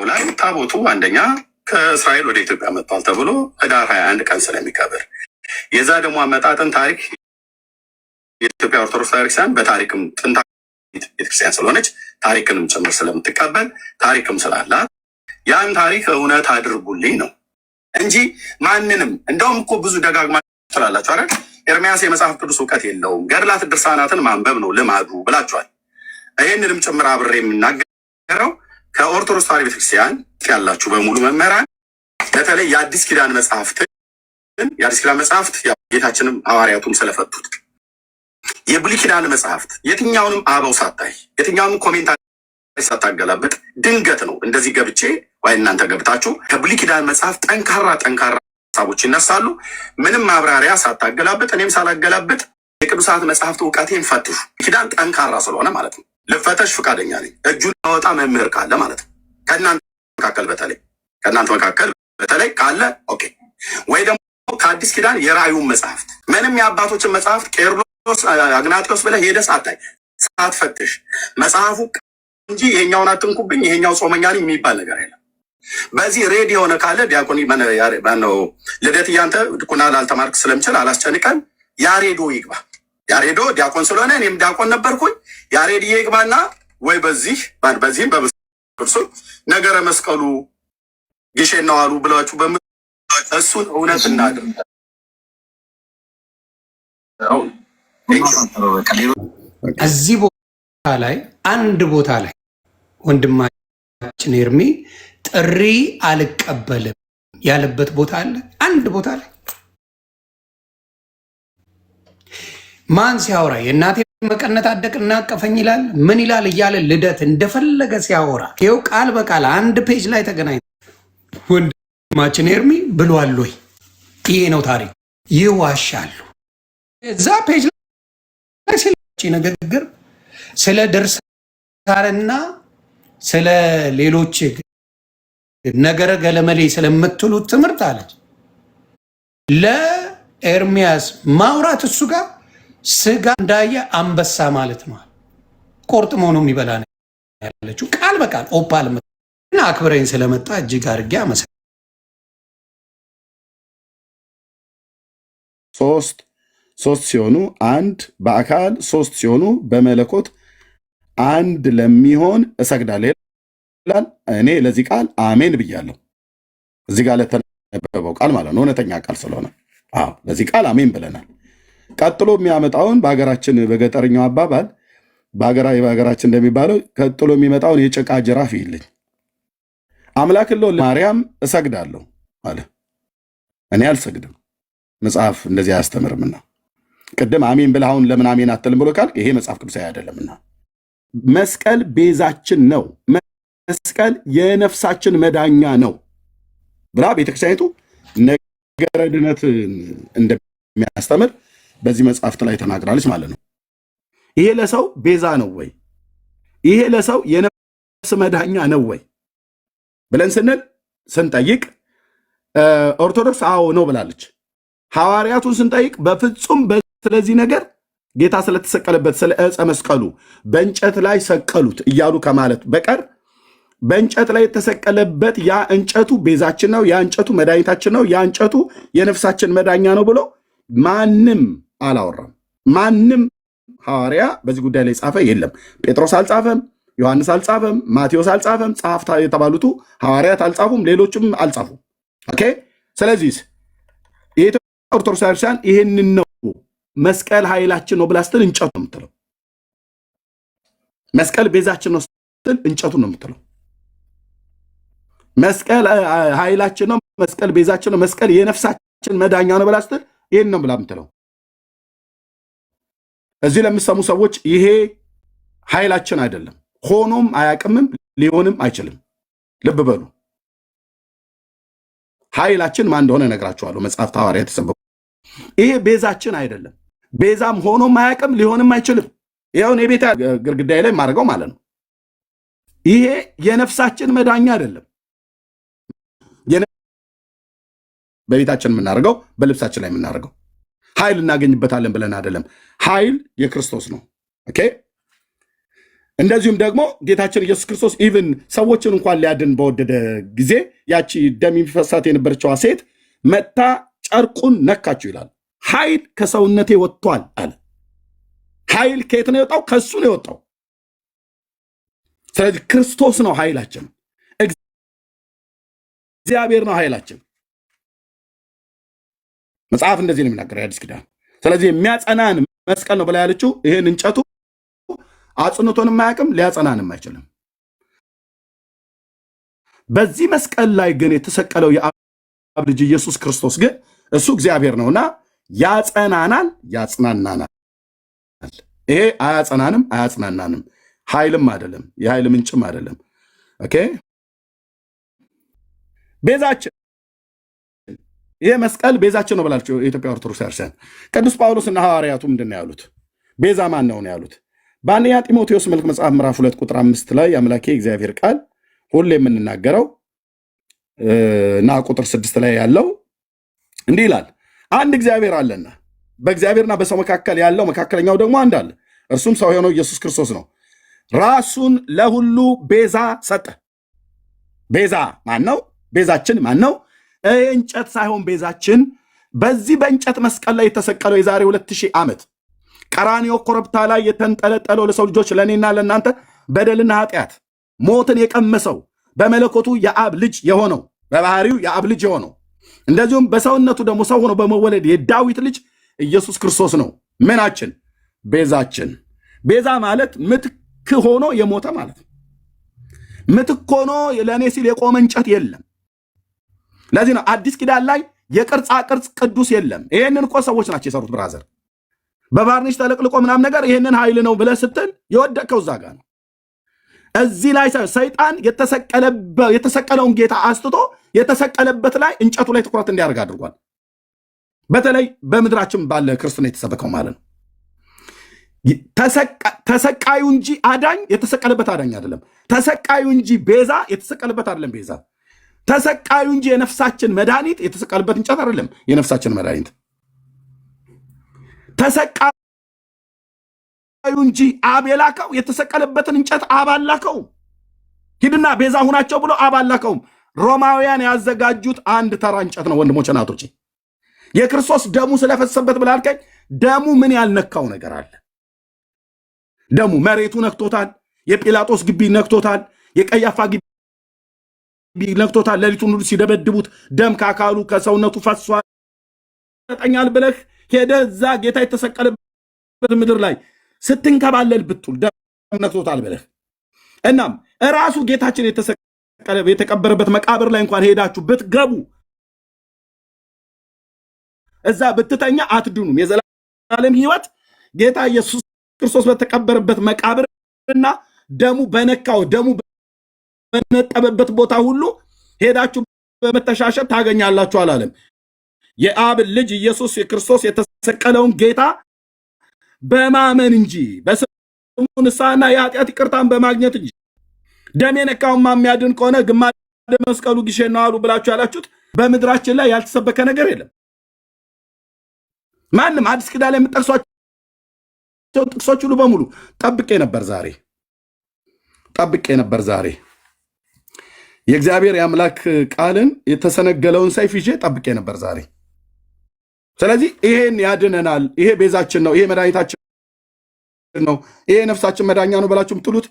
ላይ ታቦቱ አንደኛ ከእስራኤል ወደ ኢትዮጵያ መጥቷል ተብሎ ህዳር 21 ቀን ስለሚከብር የዛ ደግሞ አመጣጥን ታሪክ የኢትዮጵያ ኦርቶዶክስ ቤተክርስቲያን በታሪክም ጥንታዊ ቤተክርስቲያን ስለሆነች ታሪክንም ጭምር ስለምትቀበል ታሪክም ስላላት ያን ታሪክ እውነት አድርጉልኝ ነው እንጂ ማንንም እንደውም እኮ ብዙ ደጋግማ ትላላችሁ አይደል? ኤርሚያስ የመጽሐፍ ቅዱስ እውቀት የለውም፣ ገድላት ድርሳናትን ማንበብ ነው ልማዱ ብላችኋል። ይህንንም ጭምር አብሬ የምናገረው ከኦርቶዶክስ ተዋሕዶ ቤተክርስቲያን ያላችሁ በሙሉ መምህራን በተለይ የአዲስ ኪዳን መጽሐፍት ጌታችንም ሐዋርያቱም ስለፈቱት የብሉይ ኪዳን መጽሐፍት የትኛውንም አበው ሳታይ የትኛውንም ኮሜንታ ሳታገላብጥ ድንገት ነው እንደዚህ ገብቼ ወይ እናንተ ገብታችሁ ከብሉይ ኪዳን መጽሐፍ ጠንካራ ሀሳቦች ይነሳሉ። ምንም ማብራሪያ ሳታገላብጥ እኔም ሳላገላብጥ የቅዱሳት መጽሐፍት እውቀቴን ፈትሹ። ኪዳን ጠንካራ ስለሆነ ማለት ነው። ልፈተሽ ፈቃደኛ ነኝ። እጁን ያወጣ መምህር ካለ ማለት ነው። ከእናንተ መካከል በተለይ ካለ ኦኬ። ወይ ደግሞ ከአዲስ ኪዳን የራእዩን መጽሐፍት ምንም የአባቶችን መጽሐፍት ቄርሎስ አግናጢዎስ ብለህ ሄደህ ሳትፈትሽ መጽሐፉ እንጂ ይሄኛውን አትንኩብኝ ይሄኛው ጾመኛ ነኝ የሚባል ነገር የለም። በዚህ ሬድ የሆነ ካለ ዲያቆን ነው ልደት እያንተ ድቁና ላልተማርክ ስለምችል አላስጨንቀን። ያሬዶ ይግባ። ያሬዶ ዲያቆን ስለሆነ እኔም ዲያቆን ነበርኩኝ። ያሬድ ይግባና ወይ በዚህም በብሱ ነገረ መስቀሉ ግሼን ነው አሉ ብላችሁ እሱን እውነት እናድርግ። እዚህ ቦታ ላይ አንድ ቦታ ላይ ወንድማችን ኤርሚ ጥሪ አልቀበልም ያለበት ቦታ አለ። አንድ ቦታ ላይ ማን ሲያወራ የእናቴ መቀነት አደቅና አቀፈኝ ይላል ምን ይላል እያለ ልደት እንደፈለገ ሲያወራ ይኸው ቃል በቃል አንድ ፔጅ ላይ ተገናኝ ወንድማችን ኤርሚ ብሏል ወይ? ይሄ ነው ታሪክ። ይዋሻሉ። እዛ ፔጅ ላይ ንግግር ስለ ድርሳንና ስለ ሌሎች ነገረ ገለመሌ ስለምትሉት ትምህርት አለች ለኤርሚያስ ማውራት እሱ ጋር ስጋ እንዳየ አንበሳ ማለት ነው። ቆርጥሞ ነው የሚበላ ነው ያለችው ቃል በቃል ኦፓል እና አክብረኝ ስለመጣ እጅግ አድርጌ አመሰግናለሁ። ሶስት ሲሆኑ አንድ በአካል ሶስት ሲሆኑ በመለኮት አንድ ለሚሆን እሰግዳለሁ ይላል። እኔ ለዚህ ቃል አሜን ብያለሁ። እዚህ ጋር ለተነበበው ቃል ማለት ነው፣ እውነተኛ ቃል ስለሆነ ለዚህ ቃል አሜን ብለናል። ቀጥሎ የሚያመጣውን በሀገራችን በገጠርኛው አባባል በሀገራችን እንደሚባለው ቀጥሎ የሚመጣውን የጭቃ ጅራፍ ይልኝ አምላክን ለማርያም እሰግዳለሁ አለ። እኔ አልሰግድም፣ መጽሐፍ እንደዚህ አያስተምርምና። ቅድም አሜን ብለህ አሁን ለምን አሜን አትልም ብሎ ካል ይሄ መጽሐፍ ቅዱሳዊ አይደለምና። መስቀል ቤዛችን ነው፣ መስቀል የነፍሳችን መዳኛ ነው ብላ ቤተክርስቲያኒቱ ነገረ ድነት እንደሚያስተምር በዚህ መጽሐፍት ላይ ተናግራለች ማለት ነው። ይሄ ለሰው ቤዛ ነው ወይ? ይሄ ለሰው የነፍስ መዳኛ ነው ወይ ብለን ስንጠይቅ ኦርቶዶክስ አዎ ነው ብላለች። ሐዋርያቱን ስንጠይቅ በፍጹም ስለዚህ ነገር ጌታ ስለተሰቀለበት ስለ ዕፀ መስቀሉ በእንጨት ላይ ሰቀሉት እያሉ ከማለት በቀር በእንጨት ላይ የተሰቀለበት ያ እንጨቱ ቤዛችን ነው፣ ያ እንጨቱ መድኃኒታችን ነው፣ ያ እንጨቱ የነፍሳችን መዳኛ ነው ብሎ ማንም አላወራም። ማንም ሐዋርያ በዚህ ጉዳይ ላይ ጻፈ የለም። ጴጥሮስ አልጻፈም፣ ዮሐንስ አልጻፈም፣ ማቴዎስ አልጻፈም፣ ጸሐፍት የተባሉት ሐዋርያት አልጻፉም፣ ሌሎችም አልጻፉም። ኦኬ። ስለዚህ የኢትዮጵያ ኦርቶዶክስ ቤተክርስቲያን ይህንን ነው መስቀል ኃይላችን ነው ብላ ስትል እንጨቱ ነው የምትለው። መስቀል ቤዛችን ነው ስትል እንጨቱ ነው የምትለው። መስቀል ኃይላችን ነው፣ መስቀል ቤዛችን ነው፣ መስቀል የነፍሳችን መዳኛ ነው ብላ ስትል ይህን ነው ብላ የምትለው። እዚህ ለምሰሙ ሰዎች ይሄ ኃይላችን አይደለም፣ ሆኖም አያቅምም፣ ሊሆንም አይችልም። ልብ በሉ። ኃይላችን ማን እንደሆነ እነግራችኋለሁ። መጽሐፍት ሐዋርያት የተሰበኩ ይሄ ቤዛችን አይደለም፣ ቤዛም ሆኖም አያቅም፣ ሊሆንም አይችልም። ይኸውን የቤት ግርግዳ ላይ ማድረገው ማለት ነው። ይሄ የነፍሳችን መዳኛ አይደለም። በቤታችን የምናደርገው በልብሳችን ላይ የምናደርገው ኃይል እናገኝበታለን ብለን አይደለም። ኃይል የክርስቶስ ነው። ኦኬ። እንደዚሁም ደግሞ ጌታችን ኢየሱስ ክርስቶስ ኢቭን ሰዎችን እንኳን ሊያድን በወደደ ጊዜ ያቺ ደም የሚፈሳት የነበረችዋ ሴት መጥታ ጨርቁን ነካችው ይላል። ኃይል ከሰውነቴ ወጥቷል አለ። ኃይል ከየት ነው የወጣው? ከሱ ነው የወጣው። ስለዚህ ክርስቶስ ነው ኃይላችን፣ እግዚአብሔር ነው ኃይላችን። መጽሐፍ እንደዚህ ነው የሚናገረው የአዲስ ኪዳን። ስለዚህ የሚያጸናን መስቀል ነው ብላ ያለችው ይሄን እንጨቱ አጽንቶንም አያውቅም፣ ሊያጸናንም አይችልም። በዚህ መስቀል ላይ ግን የተሰቀለው የአብ ልጅ ኢየሱስ ክርስቶስ ግን እሱ እግዚአብሔር ነውና ያጸናናል፣ ያጽናናናል። ይሄ አያጸናንም፣ አያጽናናንም፣ ኃይልም አይደለም፣ የኃይል ምንጭም አይደለም። ኦኬ። ቤዛችን ይሄ መስቀል ቤዛችን ነው ብላችሁ የኢትዮጵያ ኦርቶዶክስ ክርስቲያን ቅዱስ ጳውሎስና ሐዋርያቱ ምንድን ነው ያሉት? ቤዛ ማን ነው ያሉት? በአንደኛ ጢሞቴዎስ መልክ መጽሐፍ ምዕራፍ 2 ቁጥር 5 ላይ የአምላኬ እግዚአብሔር ቃል ሁሌ የምንናገረው እና ቁጥር 6 ላይ ያለው እንዲህ ይላል፣ አንድ እግዚአብሔር አለና በእግዚአብሔርና በሰው መካከል ያለው መካከለኛው ደግሞ አንድ አለ፣ እርሱም ሰው የሆነው ኢየሱስ ክርስቶስ ነው። ራሱን ለሁሉ ቤዛ ሰጠ። ቤዛ ማን ነው? ቤዛችን ማን ነው? እንጨት ሳይሆን ቤዛችን በዚህ በእንጨት መስቀል ላይ የተሰቀለው የዛሬ 2000 ዓመት ቀራንዮ ኮረብታ ላይ የተንጠለጠለው ለሰው ልጆች ለእኔና ለእናንተ በደልና ኃጢአት ሞትን የቀመሰው በመለኮቱ የአብ ልጅ የሆነው በባህሪው የአብ ልጅ የሆነው እንደዚሁም በሰውነቱ ደግሞ ሰው ሆኖ በመወለድ የዳዊት ልጅ ኢየሱስ ክርስቶስ ነው። ምናችን? ቤዛችን። ቤዛ ማለት ምትክ ሆኖ የሞተ ማለት ነው። ምትክ ሆኖ ለእኔ ሲል የቆመ እንጨት የለም። ለዚህ ነው አዲስ ኪዳን ላይ የቅርጻ ቅርጽ ቅዱስ የለም። ይሄንን እኮ ሰዎች ናቸው የሰሩት። ብራዘር በቫርኒሽ ተለቅልቆ ምናምን ነገር ይሄንን ኃይል ነው ብለህ ስትል የወደቅከው እዛ ጋር ነው። እዚህ ላይ ሰይጣን የተሰቀለውን ጌታ አስትቶ የተሰቀለበት ላይ እንጨቱ ላይ ትኩረት እንዲያደርግ አድርጓል። በተለይ በምድራችን ባለ ክርስትና የተሰበከው ማለት ነው። ተሰቃዩ እንጂ አዳኝ የተሰቀለበት አዳኝ አይደለም። ተሰቃዩ እንጂ ቤዛ የተሰቀለበት አይደለም። ቤዛ ተሰቃዩ እንጂ የነፍሳችን መድኃኒት የተሰቀለበት እንጨት አይደለም። የነፍሳችን መድኃኒት ተሰቃዩ እንጂ አብ የላከው የተሰቀለበትን እንጨት አብ አላከው። ሂድና ቤዛ ሁናቸው ብሎ አብ አላከውም። ሮማውያን ያዘጋጁት አንድ ተራ እንጨት ነው። ወንድሞች ናቶች፣ የክርስቶስ ደሙ ስለፈሰበት ብላልከኝ ደሙ ምን ያልነካው ነገር አለ? ደሙ መሬቱ ነክቶታል። የጲላጦስ ግቢ ነክቶታል። የቀያፋ ግቢ ነክቶታል። ሌሊቱን ሁሉ ሲደበድቡት ደም ከአካሉ ከሰውነቱ ፈሷል። ጠኛል ብለህ ሄደህ እዛ ጌታ የተሰቀለበት ምድር ላይ ስትንከባለል ብትል ደም ነክቶታል ብለህ እናም እራሱ ጌታችን የተቀበረበት መቃብር ላይ እንኳን ሄዳችሁ ብትገቡ እዛ ብትተኛ አትድኑም። የዘላለም ሕይወት ጌታ ኢየሱስ ክርስቶስ በተቀበረበት መቃብርና ደሙ በነካው ደሙ በነጠበበት ቦታ ሁሉ ሄዳችሁ በመተሻሸት ታገኛላችሁ አላለም። የአብ ልጅ ኢየሱስ ክርስቶስ የተሰቀለውን ጌታ በማመን እንጂ በስሙ ንስሐና የኃጢአት ይቅርታን በማግኘት እንጂ ደም የነካውን የሚያድን ከሆነ ግማደ መስቀሉ ግሼን ነው አሉ ብላችሁ ያላችሁት በምድራችን ላይ ያልተሰበከ ነገር የለም። ማንም አዲስ ኪዳን ላይ የምጠቅሷቸው ጥቅሶች ሁሉ በሙሉ ጠብቄ ነበር ዛሬ የእግዚአብሔር የአምላክ ቃልን የተሰነገለውን ሰይፍ ይዤ ጠብቄ ነበር ዛሬ። ስለዚህ ይሄን ያድነናል፣ ይሄ ቤዛችን ነው፣ ይሄ መድኃኒታችን ነው፣ ይሄ ነፍሳችን መዳኛ ነው ብላችሁ የምትሉት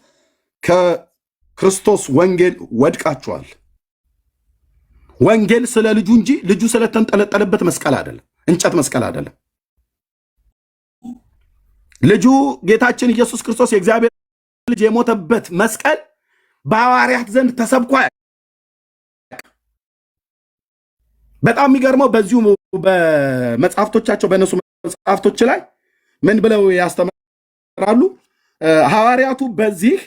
ከክርስቶስ ወንጌል ወድቃችኋል። ወንጌል ስለ ልጁ እንጂ ልጁ ስለተንጠለጠለበት መስቀል አይደለም፣ እንጨት መስቀል አይደለም። ልጁ ጌታችን ኢየሱስ ክርስቶስ የእግዚአብሔር ልጅ የሞተበት መስቀል በሐዋርያት ዘንድ ተሰብኳ። በጣም የሚገርመው በዚሁ በመጽሐፍቶቻቸው በእነሱ መጽሐፍቶች ላይ ምን ብለው ያስተምራሉ? ሐዋርያቱ በዚህ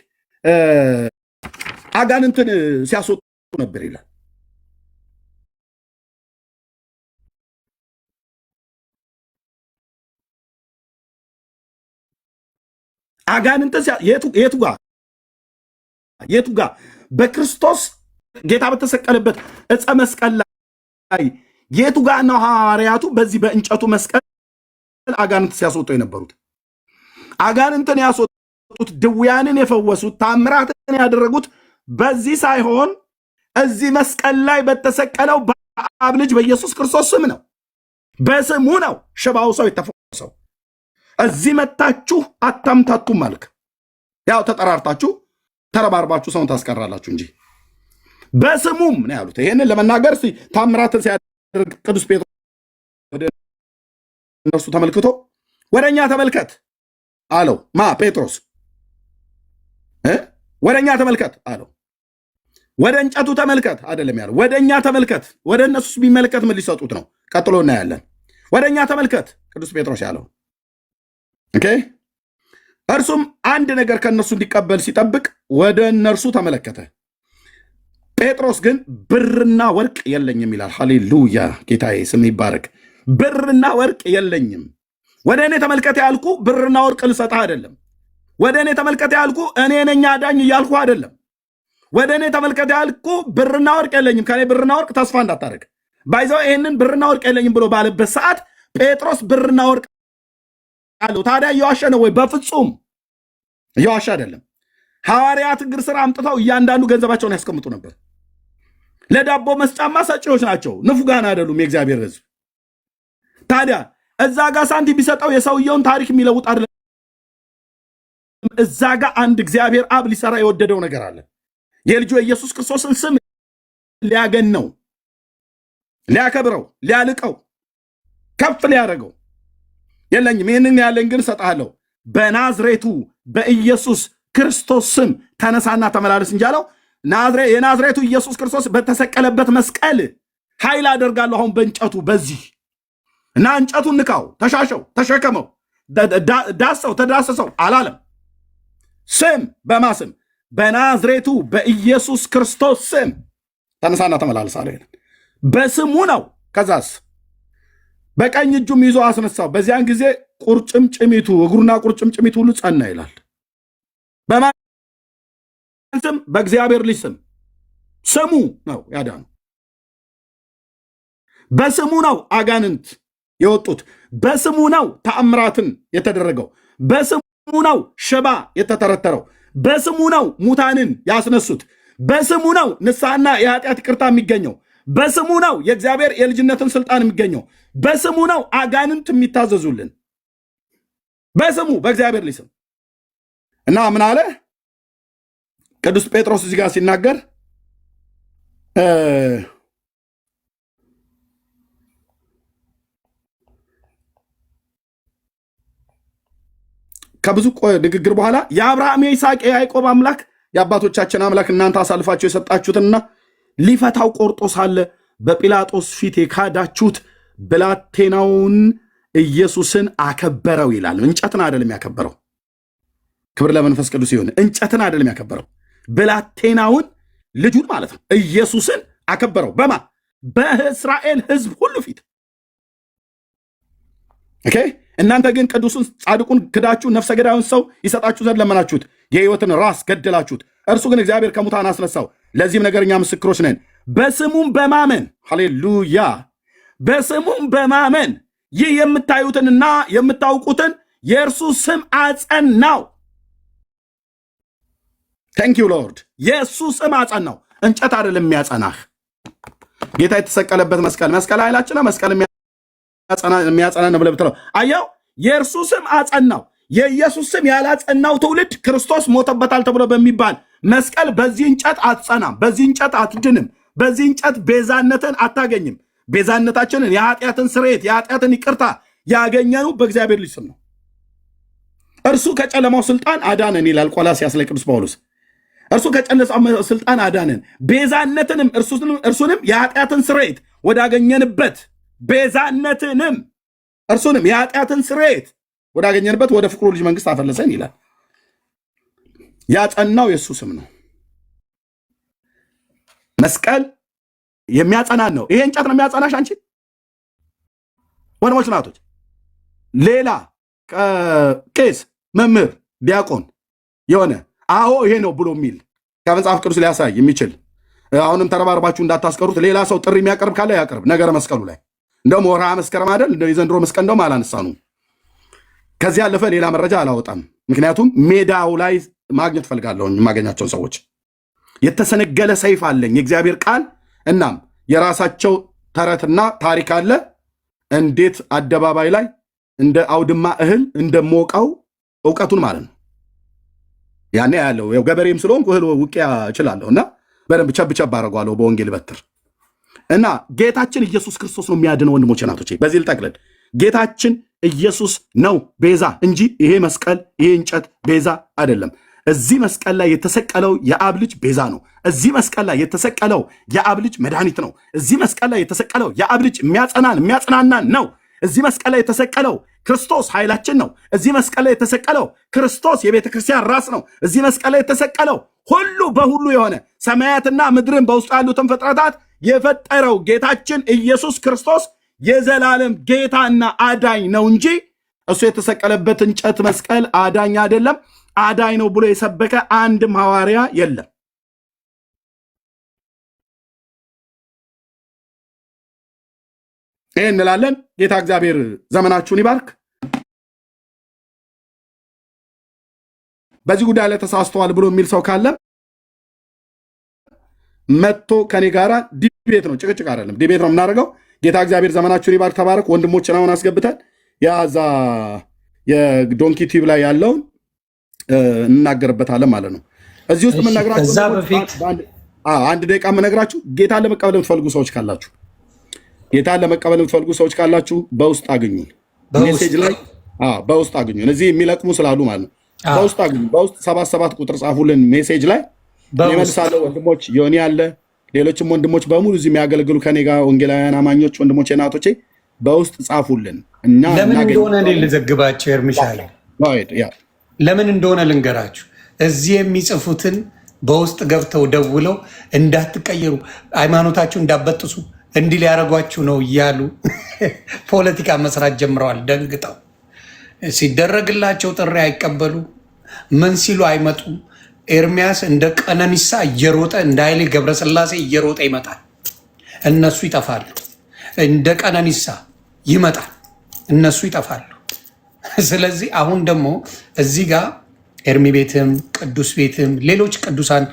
አጋንንትን ሲያስወጡ ነበር ይላል። አጋንንትን የቱ ጋር? በክርስቶስ ጌታ በተሰቀለበት ዕፀ መስቀል ላይ የቱ ጋር ነው ሐዋርያቱ በዚህ በእንጨቱ መስቀል አጋንንት ሲያስወጡ የነበሩት? አጋንንትን ያስወጡት፣ ድውያንን የፈወሱት፣ ታምራትን ያደረጉት በዚህ ሳይሆን እዚህ መስቀል ላይ በተሰቀለው በአብ ልጅ በኢየሱስ ክርስቶስ ስም ነው። በስሙ ነው ሽባው ሰው የተፈወሰው። እዚህ መታችሁ አታምታቱም መልክ ያው ተጠራርታችሁ ተረባርባችሁ ሰውን ታስቀራላችሁ እንጂ በስሙም ነው ያሉት። ይሄንን ለመናገር ታምራትን ሲያደርግ ቅዱስ ጴጥሮስ ወደ እነርሱ ተመልክቶ ወደኛ ተመልከት አለው። ጴጥሮስ ወደኛ ተመልከት አለው። ወደ እንጨቱ ተመልከት አይደለም ያለው፣ ወደኛ ተመልከት። ወደ እነሱ ቢመለከት ምን ሊሰጡት ነው? ቀጥሎ እናያለን። ወደኛ ተመልከት ቅዱስ ጴጥሮስ ያለው ኦኬ። እርሱም አንድ ነገር ከእነሱ እንዲቀበል ሲጠብቅ ወደ እነርሱ ተመለከተ። ጴጥሮስ ግን ብርና ወርቅ የለኝም ይላል። ሃሌሉያ! ጌታዬ ስም ይባረክ። ብርና ወርቅ የለኝም። ወደ እኔ ተመልከተ ያልኩ ብርና ወርቅ ልሰጥህ አይደለም። ወደ እኔ ተመልከተ ያልኩ እኔ ነኝ አዳኝ እያልኩ አይደለም። ወደ እኔ ተመልከተ ያልኩ ብርና ወርቅ የለኝም፣ ከኔ ብርና ወርቅ ተስፋ እንዳታደርግ ባይዘው። ይህንን ብርና ወርቅ የለኝም ብሎ ባለበት ሰዓት ጴጥሮስ ብርና ወርቅ አለው። ታዲያ እየዋሸ ነው ወይ? በፍጹም እየዋሸ አይደለም። ሐዋርያት እግር ስር አምጥተው እያንዳንዱ ገንዘባቸውን ያስቀምጡ ነበር። ለዳቦ መስጫማ ሰጪዎች ናቸው፣ ንፉጋን አይደሉም የእግዚአብሔር ሕዝብ። ታዲያ እዛ ጋር ሳንቲም ቢሰጠው የሰውየውን ታሪክ የሚለውጥ አይደለም። እዛ ጋር አንድ እግዚአብሔር አብ ሊሰራ የወደደው ነገር አለ። የልጁ የኢየሱስ ክርስቶስን ስም ሊያገነው፣ ሊያከብረው፣ ሊያልቀው፣ ከፍ ሊያደርገው የለኝም ይህንን ያለን ግን እሰጥሃለሁ በናዝሬቱ በኢየሱስ ክርስቶስ ስም ተነሳና ተመላለስ እንጂ አለው። የናዝሬቱ ኢየሱስ ክርስቶስ በተሰቀለበት መስቀል ኃይል አደርጋለሁ አሁን በእንጨቱ በዚህ እና እንጨቱን ንካው፣ ተሻሸው፣ ተሸከመው፣ ዳሰው፣ ተዳሰሰው አላለም። ስም በማስም በናዝሬቱ በኢየሱስ ክርስቶስ ስም ተነሳና ተመላለስ አለ። በስሙ ነው። ከዛስ በቀኝ እጁም ይዞ አስነሳው። በዚያን ጊዜ ቁርጭምጭሚቱ እግሩና ቁርጭምጭሚቱ ሁሉ ጸና ይላል። በማን ስም? በእግዚአብሔር ልጅ ስም። ስሙ ነው ያዳነው። በስሙ ነው አጋንንት የወጡት። በስሙ ነው ተአምራትን የተደረገው። በስሙ ነው ሽባ የተተረተረው። በስሙ ነው ሙታንን ያስነሱት። በስሙ ነው ንስሐና የኃጢአት ይቅርታ የሚገኘው። በስሙ ነው የእግዚአብሔር የልጅነትን ስልጣን የሚገኘው። በስሙ ነው አጋንንት የሚታዘዙልን። በስሙ በእግዚአብሔር ልጅ ስም እና ምን አለ ቅዱስ ጴጥሮስ እዚህ ጋር ሲናገር ከብዙ ንግግር በኋላ የአብርሃም የይስሐቅ የያዕቆብ አምላክ የአባቶቻችን አምላክ እናንተ አሳልፋችሁ የሰጣችሁትና ሊፈታው ቆርጦ ሳለ በጲላጦስ ፊት የካዳችሁት ብላቴናውን ኢየሱስን አከበረው ይላል። እንጨትን አይደለም ያከበረው። ክብር ለመንፈስ ቅዱስ ይሁን። እንጨትን አይደለም ያከበረው፣ ብላቴናውን ልጁን ማለት ነው ኢየሱስን አከበረው። በማ በእስራኤል ሕዝብ ሁሉ ፊት። ኦኬ። እናንተ ግን ቅዱሱን ጻድቁን ክዳችሁ ነፍሰ ገዳዩን ሰው ይሰጣችሁ ዘንድ ለመናችሁት፣ የሕይወትን ራስ ገደላችሁት። እርሱ ግን እግዚአብሔር ከሙታን አስነሳው። ለዚህም ነገር እኛ ምስክሮች ነን። በስሙም በማመን ሃሌሉያ፣ በስሙም በማመን ይህ የምታዩትንና የምታውቁትን የእርሱ ስም አጸናው። ታንኪዩ ሎርድ። የእሱ ስም አጸናው። እንጨት አይደለም የሚያጸናህ። ጌታ የተሰቀለበት መስቀል ኃይላችን ነው። መስቀል የሚያጸና ነው ብለህ ብትለው አየው፣ የእርሱ ስም አጸናው። የኢየሱስ ስም ያላጸናው ትውልድ ክርስቶስ ሞተበታል ተብሎ በሚባል መስቀል በዚህ እንጨት አትጸናም፣ በዚህ እንጨት አትድንም፣ በዚህ እንጨት ቤዛነትን አታገኝም። ቤዛነታችንን የኃጢአትን ስርየት የኃጢአትን ይቅርታ ያገኘነው በእግዚአብሔር ልጅ ስም ነው። እርሱ ከጨለማው ስልጣን አዳነን ይላል ቆላስይስ ላይ ቅዱስ ጳውሎስ። እርሱ ከጨለማው ስልጣን አዳነን፣ ቤዛነትንም እርሱንም የኃጢአትን ስርየት ወዳገኘንበት ቤዛነትንም እርሱንም የኃጢአትን ስርየት ወዳገኘንበት ወደ ፍቅሩ ልጅ መንግስት አፈለሰን ይላል። ያጸናው የእሱ ስም ነው። መስቀል የሚያጸናን ነው። ይሄ እንጨት ነው የሚያጸናሽ አንቺ ወንድሞች ናቶች። ሌላ ቄስ፣ መምህር፣ ዲያቆን የሆነ አዎ ይሄ ነው ብሎ የሚል ከመጽሐፍ ቅዱስ ሊያሳይ የሚችል አሁንም ተረባርባችሁ እንዳታስቀሩት። ሌላ ሰው ጥሪ የሚያቀርብ ካለ ያቀርብ። ነገረ መስቀሉ ላይ እንደውም ወርሃ መስከረም አይደል እንደ የዘንድሮ መስቀል እንደውም አላነሳኑ። ከዚህ ያለፈ ሌላ መረጃ አላወጣም። ምክንያቱም ሜዳው ላይ ማግኘት ፈልጋለሁ የማገኛቸውን ሰዎች። የተሰነገለ ሰይፍ አለኝ የእግዚአብሔር ቃል። እናም የራሳቸው ተረትና ታሪክ አለ። እንዴት አደባባይ ላይ እንደ አውድማ እህል እንደሞቀው እውቀቱን ማለት ነው። ያኔ ያለው ገበሬም ስለሆንኩ እህል ውቂያ እችላለሁ እና በደንብ ቸብቸብ አደርገዋለሁ በወንጌል በትር እና ጌታችን ኢየሱስ ክርስቶስ ነው የሚያድነው። ወንድሞቼ ናቶቼ በዚህ ልጠቅልል። ጌታችን ኢየሱስ ነው ቤዛ እንጂ ይሄ መስቀል ይሄ እንጨት ቤዛ አይደለም። እዚህ መስቀል ላይ የተሰቀለው የአብ ልጅ ቤዛ ነው። እዚህ መስቀል ላይ የተሰቀለው የአብ ልጅ መድኃኒት ነው። እዚህ መስቀል ላይ የተሰቀለው የአብ ልጅ የሚያጸናናን ነው። እዚህ መስቀል ላይ የተሰቀለው ክርስቶስ ኃይላችን ነው። እዚህ መስቀል ላይ የተሰቀለው ክርስቶስ የቤተ ክርስቲያን ራስ ነው። እዚህ መስቀል ላይ የተሰቀለው ሁሉ በሁሉ የሆነ ሰማያትና ምድርን በውስጡ ያሉትን ፍጥረታት የፈጠረው ጌታችን ኢየሱስ ክርስቶስ የዘላለም ጌታና አዳኝ ነው እንጂ እሱ የተሰቀለበት እንጨት መስቀል አዳኝ አይደለም። አዳኝ ነው ብሎ የሰበከ አንድም ሐዋርያ የለም። ይህ እንላለን። ጌታ እግዚአብሔር ዘመናችሁን ይባርክ። በዚህ ጉዳይ ላይ ተሳስተዋል ብሎ የሚል ሰው ካለ መጥቶ ከኔ ጋራ ዲቤት ነው፣ ጭቅጭቅ አይደለም፣ ዲቤት ነው የምናደርገው። ጌታ እግዚአብሔር ዘመናችሁን ይባርክ። ተባረክ። ወንድሞችን አሁን አስገብተን ያዛ የዶንኪ ቲዩብ ላይ ያለውን እንናገርበታለን ማለት ነው። እዚህ ውስጥ የምነግራችሁ አንድ ደቂቃ የምነግራችሁ ጌታን ለመቀበል የምትፈልጉ ሰዎች ካላችሁ በውስጥ አግኙን፣ ሜሴጅ ላይ በውስጥ አግኙን። እዚህ የሚለቅሙ ስላሉ ማለት ነው። በውስጥ አግኙን። በውስጥ 77 ቁጥር ጻፉልን ሜሴጅ ላይ ይመልሳለሁ። ወንድሞች ዮኒ አለ፣ ሌሎችም ወንድሞች በሙሉ እዚህ የሚያገለግሉ ከኔ ጋር ወንጌላውያን አማኞች ወንድሞቼ እናቶቼ በውስጥ ጻፉልን። እና ለምን እንደሆነ እኔ ልዘግባቸው ኤርሚሻለሁ፣ ለምን እንደሆነ ልንገራችሁ። እዚህ የሚጽፉትን በውስጥ ገብተው ደውለው እንዳትቀየሩ፣ ሃይማኖታችሁ እንዳበጥሱ፣ እንዲህ ሊያደርጓችሁ ነው እያሉ ፖለቲካ መስራት ጀምረዋል። ደንግጠው ሲደረግላቸው ጥሪ አይቀበሉ፣ ምን ሲሉ አይመጡም። ኤርሚያስ እንደ ቀነኒሳ እየሮጠ እንደ ኃይሌ ገብረስላሴ እየሮጠ ይመጣል፣ እነሱ ይጠፋሉ። እንደ ቀነኒሳ ይመጣል፣ እነሱ ይጠፋሉ። ስለዚህ አሁን ደግሞ እዚህ ጋር ኤርሚ ቤትም ቅዱስ ቤትም ሌሎች ቅዱሳን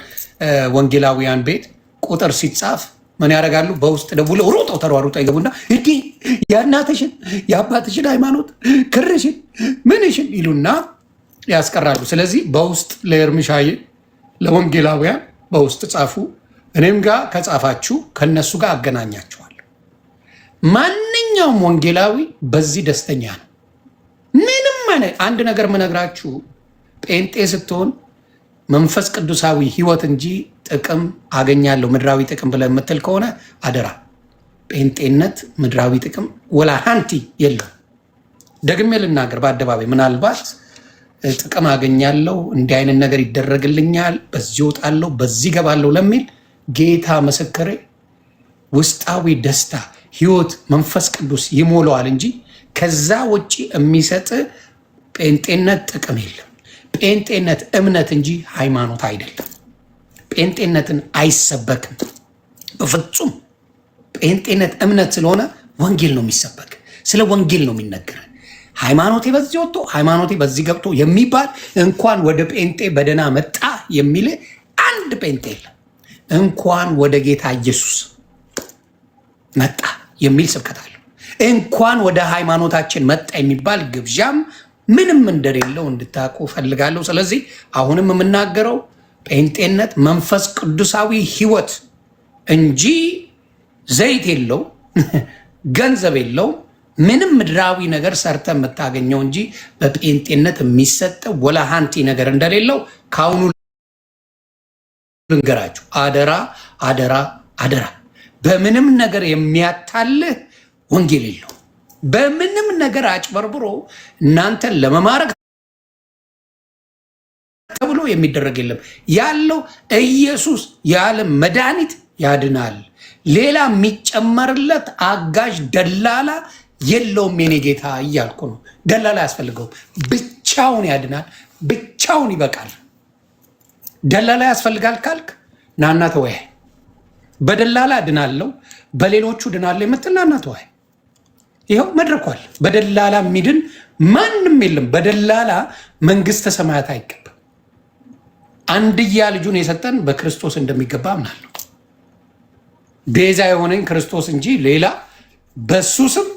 ወንጌላውያን ቤት ቁጥር ሲጻፍ ምን ያደርጋሉ? በውስጥ ደውለው ሮጠው ተሯሩጠው ይገቡና እንዲህ የእናትሽን የአባትሽን ሃይማኖት ክርሽን ምንሽን ይሉና ያስቀራሉ። ስለዚህ በውስጥ ለኤርሚሻዬ ለወንጌላውያን በውስጥ ጻፉ። እኔም ጋር ከጻፋችሁ ከነሱ ጋር አገናኛችኋለሁ። ማንኛውም ወንጌላዊ በዚህ ደስተኛ ነው። ምንም አንድ ነገር ምነግራችሁ፣ ጴንጤ ስትሆን መንፈስ ቅዱሳዊ ህይወት እንጂ ጥቅም አገኛለሁ ምድራዊ ጥቅም ብለህ የምትል ከሆነ አደራ። ጴንጤነት ምድራዊ ጥቅም ወላ ሃንቲ የለም። ደግሜ ልናገር በአደባባይ ምናልባት ጥቅም አገኛለሁ እንዲህ አይነት ነገር ይደረግልኛል፣ በዚህ ወጣለሁ፣ በዚህ ገባለሁ ለሚል ጌታ ምስክሬ ውስጣዊ ደስታ ህይወት መንፈስ ቅዱስ ይሞላዋል እንጂ ከዛ ውጭ የሚሰጥ ጴንጤነት ጥቅም የለም። ጴንጤነት እምነት እንጂ ሃይማኖት አይደለም። ጴንጤነትን አይሰበክም በፍጹም። ጴንጤነት እምነት ስለሆነ ወንጌል ነው የሚሰበክ፣ ስለ ወንጌል ነው የሚነገር። ሃይማኖቴ በዚህ ወጥቶ ሃይማኖቴ በዚህ ገብቶ የሚባል እንኳን ወደ ጴንጤ በደህና መጣ የሚል አንድ ጴንጤ የለም። እንኳን ወደ ጌታ ኢየሱስ መጣ የሚል ስብከት አለ። እንኳን ወደ ሃይማኖታችን መጣ የሚባል ግብዣም ምንም እንደሌለው እንድታውቁ ፈልጋለሁ። ስለዚህ አሁንም የምናገረው ጴንጤነት መንፈስ ቅዱሳዊ ህይወት እንጂ ዘይት የለው ገንዘብ የለው ምንም ምድራዊ ነገር ሰርተ የምታገኘው እንጂ በጴንጤነት የሚሰጥ ወላሃንቲ ነገር እንደሌለው ከአሁኑ ልንገራችሁ። አደራ አደራ አደራ። በምንም ነገር የሚያታልህ ወንጌል የለው። በምንም ነገር አጭበርብሮ እናንተን ለመማረክ ተብሎ የሚደረግ የለም። ያለው ኢየሱስ የዓለም መድኃኒት ያድናል። ሌላ የሚጨመርለት አጋዥ ደላላ የለውም። የኔ ጌታ እያልኩ ነው። ደላላ ያስፈልገው፣ ብቻውን ያድናል፣ ብቻውን ይበቃል። ደላላ ያስፈልጋል ካልክ ናና ተወያይ። በደላላ ድናለው በሌሎቹ ድናለ የምትል ናና ተወያይ። ይኸው መድረኳል። በደላላ የሚድን ማንም የለም። በደላላ መንግስተ ሰማያት አይገባም። አንድያ ልጁን የሰጠን በክርስቶስ እንደሚገባ አምናለሁ። ቤዛ የሆነኝ ክርስቶስ እንጂ ሌላ በሱ ስም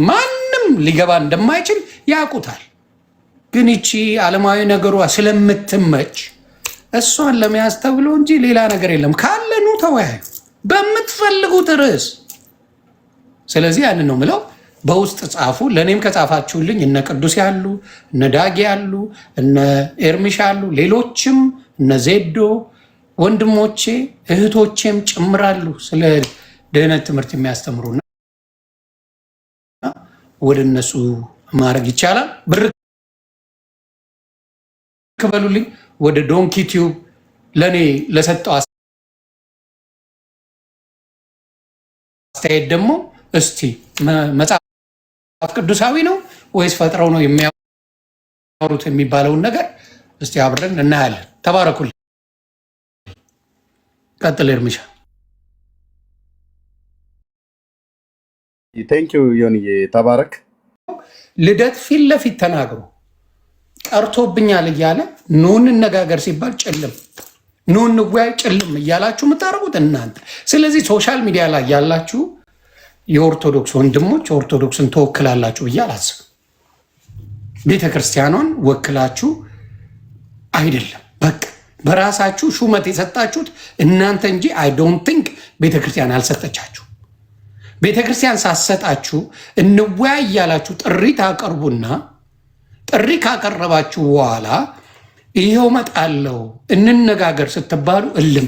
ማንም ሊገባ እንደማይችል ያውቁታል። ግን ይቺ ዓለማዊ ነገሯ ስለምትመች እሷን ለመያዝ ተብሎ እንጂ ሌላ ነገር የለም። ካለ ኑ ተወያዩ በምትፈልጉት ርዕስ። ስለዚህ ያንን ነው ምለው። በውስጥ ጻፉ። ለእኔም ከጻፋችሁልኝ እነ ቅዱስ ያሉ እነ ዳጊ ያሉ እነ ኤርሚሻ ያሉ ሌሎችም እነ ዜዶ ወንድሞቼ እህቶቼም ጭምራሉ ስለ ድህነት ትምህርት የሚያስተምሩና ወደ እነሱ ማድረግ ይቻላል። ብር ክበሉልኝ። ወደ ዶንኪ ቲዩብ ለእኔ ለሰጠው አስተያየት ደግሞ እስቲ መጽሐፍ ቅዱሳዊ ነው ወይስ ፈጥረው ነው የሚያወሩት የሚባለውን ነገር እስቲ አብረን እናያለን። ተባረኩልኝ። ቀጥል ኤርሚሻ። ቴንኪው ዮኒዬ፣ ተባረክ። ልደት ፊት ለፊት ተናግሮ ቀርቶብኛል እያለ ኑ እንነጋገር ሲባል ጭልም ኑ እንወያይ ጭልም እያላችሁ የምታደርጉት እናንተ። ስለዚህ ሶሻል ሚዲያ ላይ ያላችሁ የኦርቶዶክስ ወንድሞች ኦርቶዶክስን ተወክላላችሁ ብዬ አላስብም። ቤተ ክርስቲያኗን ወክላችሁ አይደለም። በቃ በራሳችሁ ሹመት የሰጣችሁት እናንተ እንጂ አይ ዶንት ቲንክ ቤተ ክርስቲያን አልሰጠቻችሁ። ቤተ ክርስቲያን ሳሰጣችሁ እንወያይ እያላችሁ ጥሪ ታቀርቡና ጥሪ ካቀረባችሁ በኋላ ይኸው መጣለው እንነጋገር ስትባሉ እልም።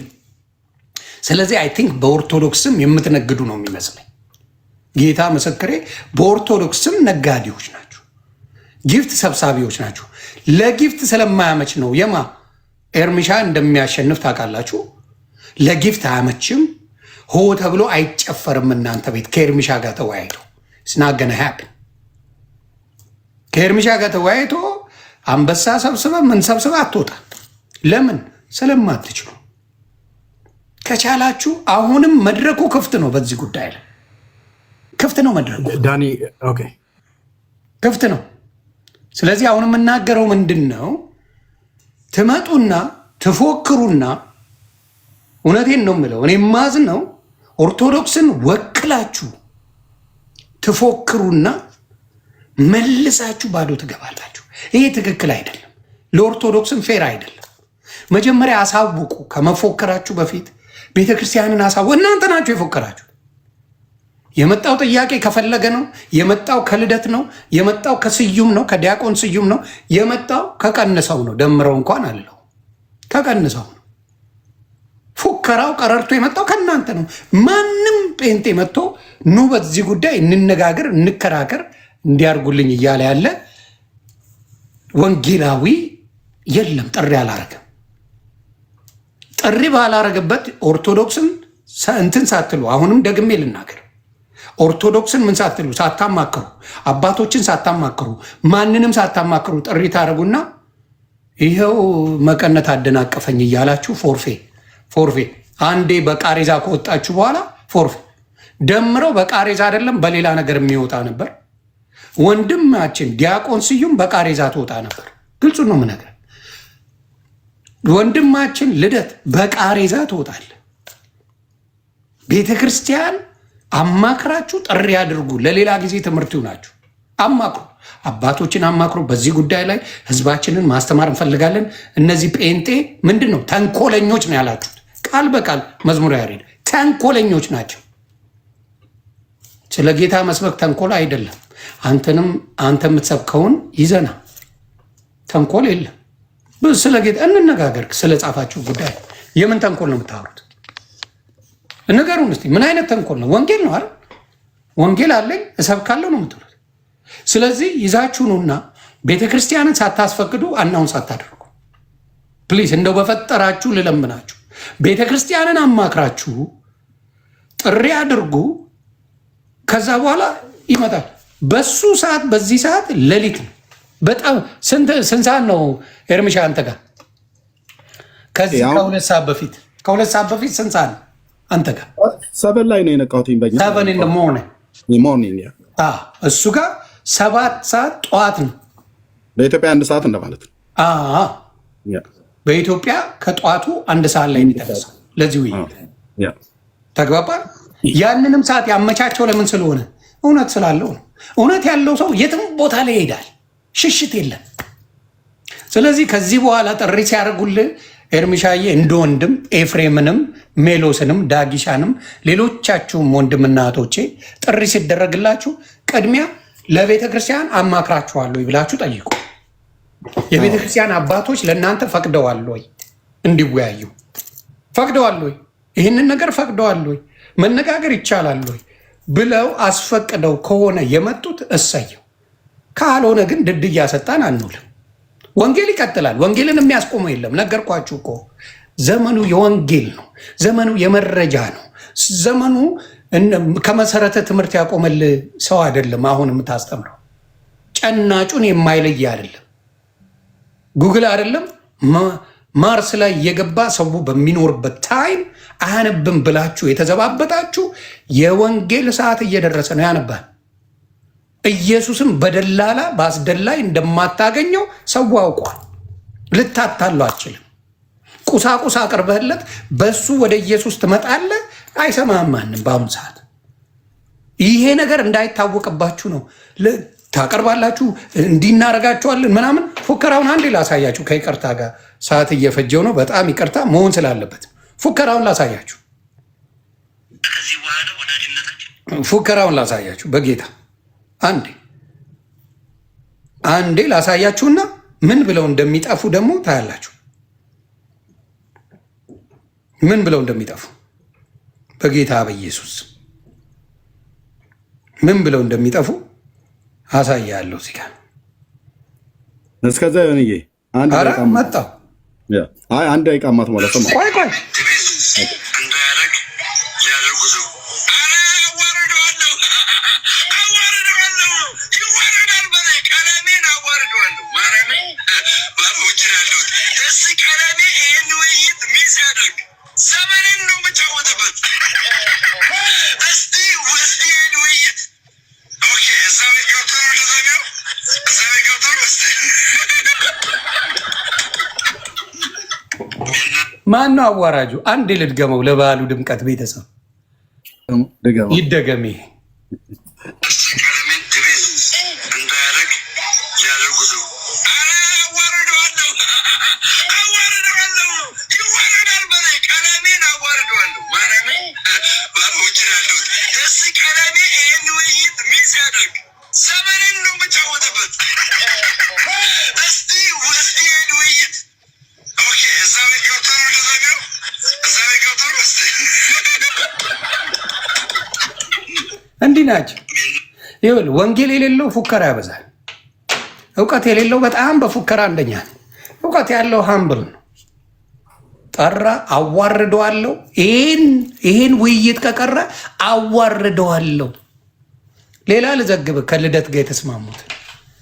ስለዚህ አይ ቲንክ በኦርቶዶክስም የምትነግዱ ነው የሚመስለኝ። ጌታ ምስክሬ፣ በኦርቶዶክስም ነጋዴዎች ናቸው፣ ጊፍት ሰብሳቢዎች ናቸው። ለጊፍት ስለማያመች ነው የማ ኤርሚሻ እንደሚያሸንፍ ታውቃላችሁ። ለጊፍት አያመችም። ሆ ተብሎ አይጨፈርም። እናንተ ቤት ከኤርሚሻ ጋር ተወያይቶ ስናገነ ሀፕን ከኤርሚሻ ጋር ተወያይቶ አንበሳ ሰብስበ ምን ሰብስበ አትወጣ። ለምን? ስለማትችሉ። ከቻላችሁ አሁንም መድረኩ ክፍት ነው። በዚህ ጉዳይ ላይ ክፍት ነው መድረኩ። ዳኒ ኦኬ፣ ክፍት ነው። ስለዚህ አሁን የምናገረው ምንድን ነው? ትመጡና ትፎክሩና፣ እውነቴን ነው የምለው፣ እኔ ማዝነው ኦርቶዶክስን ወክላችሁ ትፎክሩና መልሳችሁ ባዶ ትገባላችሁ። ይሄ ትክክል አይደለም፣ ለኦርቶዶክስም ፌር አይደለም። መጀመሪያ አሳውቁ። ከመፎከራችሁ በፊት ቤተክርስቲያንን አሳውቁ። እናንተ ናችሁ የፎከራችሁ። የመጣው ጥያቄ ከፈለገ ነው የመጣው፣ ከልደት ነው የመጣው፣ ከስዩም ነው ከዲያቆን ስዩም ነው የመጣው፣ ከቀንሰው ነው ደምረው እንኳን አለው ከቀንሰው ነው። ፉከራው ቀረርቶ የመጣው ከእናንተ ነው። ማንም ጴንጤ መጥቶ ኑ በዚህ ጉዳይ እንነጋገር እንከራከር እንዲያርጉልኝ እያለ ያለ ወንጌላዊ የለም። ጥሪ አላረገም። ጥሪ ባላረገበት ኦርቶዶክስን እንትን ሳትሉ፣ አሁንም ደግሜ ልናገር፣ ኦርቶዶክስን ምን ሳትሉ፣ ሳታማክሩ፣ አባቶችን ሳታማክሩ፣ ማንንም ሳታማክሩ ጥሪ ታደርጉና ይኸው መቀነት አደናቀፈኝ እያላችሁ ፎርፌ አንዴ በቃሬዛ ከወጣችሁ በኋላ ፎርፌ ደምረው በቃሬዛ አይደለም በሌላ ነገር የሚወጣ ነበር። ወንድማችን ዲያቆን ስዩም በቃሬዛ ትወጣ ነበር። ግልጹ ነው የምነግርህ። ወንድማችን ልደት በቃሬዛ ትወጣል። ቤተ ክርስቲያን አማክራችሁ ጥሪ አድርጉ። ለሌላ ጊዜ ትምህርት ይሁናችሁ። አማክሩ፣ አባቶችን አማክሩ። በዚህ ጉዳይ ላይ ህዝባችንን ማስተማር እንፈልጋለን። እነዚህ ጴንጤ ምንድን ነው ተንኮለኞች ነው ያላችሁት። ቃል በቃል መዝሙር ያሬድ ተንኮለኞች ናቸው። ስለ ጌታ መስበክ ተንኮል አይደለም። አንተ የምትሰብከውን ይዘና ተንኮል የለም። ስለ ጌታ እንነጋገር። ስለ ጻፋችሁ ጉዳይ የምን ተንኮል ነው የምታወሩት? ነገሩን እስኪ ምን አይነት ተንኮል ነው? ወንጌል ነው አይደል? ወንጌል አለኝ እሰብካለሁ ነው የምትሉት። ስለዚህ ይዛችሁኑና ቤተክርስቲያንን ሳታስፈቅዱ አናውን ሳታደርጉ ፕሊዝ፣ እንደው በፈጠራችሁ ልለምናችሁ፣ ቤተክርስቲያንን አማክራችሁ ጥሪ አድርጉ። ከዛ በኋላ ይመጣል። በሱ ሰዓት በዚህ ሰዓት ሌሊት ነው። በጣም ስንት ሰዓት ነው ኤርሚሻ አንተ ጋር? ከዚህ ከሁለት ሰዓት በፊት ስንት ሰዓት ነው አንተ ጋር? 7 ላይ ነው የነቃሁት። በኛ 7 in the morning እሱ ጋር 7 ሰዓት ጠዋት ነው። በኢትዮጵያ 1 ሰዓት እንደማለት ነው። በኢትዮጵያ ከጠዋቱ 1 ሰዓት ላይ የሚተነሳው ለዚህ ተግባባ። ያንንም ሰዓት ያመቻቸው ለምን ስለሆነ እውነት ስላለው ነው። እውነት ያለው ሰው የትም ቦታ ላይ ይሄዳል፣ ሽሽት የለም። ስለዚህ ከዚህ በኋላ ጥሪ ሲያደርጉልህ ኤርሚሻዬ እንደ ወንድም ኤፍሬምንም ሜሎስንም ዳጊሻንም ሌሎቻችሁም ወንድምና እህቶቼ ጥሪ ሲደረግላችሁ ቅድሚያ ለቤተ ክርስቲያን አማክራችኋለሁ ብላችሁ ጠይቁ። የቤተ ክርስቲያን አባቶች ለእናንተ ፈቅደዋል ወይ? እንዲወያዩ ፈቅደዋል ወይ? ይህንን ነገር ፈቅደዋል ወይ? መነጋገር ይቻላል ወይ ብለው አስፈቅደው ከሆነ የመጡት እሰየው። ካልሆነ ግን ድድ እያሰጣን አንውልም። ወንጌል ይቀጥላል። ወንጌልን የሚያስቆመው የለም። ነገርኳችሁ እኮ ዘመኑ የወንጌል ነው። ዘመኑ የመረጃ ነው። ዘመኑ ከመሰረተ ትምህርት ያቆመል ሰው አይደለም። አሁን የምታስተምረው ጨናጩን የማይለይ አይደለም። ጉግል አይደለም ማርስ ላይ የገባ ሰው በሚኖርበት ታይም አያነብም ብላችሁ የተዘባበጣችሁ የወንጌል ሰዓት እየደረሰ ነው። ያነባል። ኢየሱስም በደላላ በአስደላይ እንደማታገኘው ሰው አውቋል። ልታታሉ አችልም። ቁሳቁስ አቅርበህለት በሱ ወደ ኢየሱስ ትመጣለህ። አይሰማህም ማንም። በአሁኑ ሰዓት ይሄ ነገር እንዳይታወቅባችሁ ነው ታቀርባላችሁ፣ እንዲናረጋችኋለን ምናምን። ፉከራውን አንዴ ላሳያችሁ ከይቅርታ ጋር ሰዓት እየፈጀው ነው። በጣም ይቅርታ መሆን ስላለበት ፉከራውን ላሳያችሁ። ፉከራውን ላሳያችሁ በጌታ አንዴ ላሳያችሁና ምን ብለው እንደሚጠፉ ደግሞ ታያላችሁ። ምን ብለው እንደሚጠፉ በጌታ በኢየሱስ ምን ብለው እንደሚጠፉ አሳያለሁ። እዚህ ጋር እስከዛ ይሆንዬ አንድ ደቂቃ ማትሞላ ሰማ ቆይ ማን ነው አዋራጁ? አንዴ ልድገመው ለበዓሉ ድምቀት ቤተሰብ ይደገም። ይሄ እንዲህ ናቸው። ይኸውልህ ወንጌል የሌለው ፉከራ ያበዛል። እውቀት የሌለው በጣም በፉከራ አንደኛ ነው። እውቀት ያለው ሀምብል ነው። ጠራ አዋርደዋለሁ። ይሄን ውይይት ከቀረ አዋርደዋለሁ። ሌላ ልዘግብ ከልደት ጋር የተስማሙት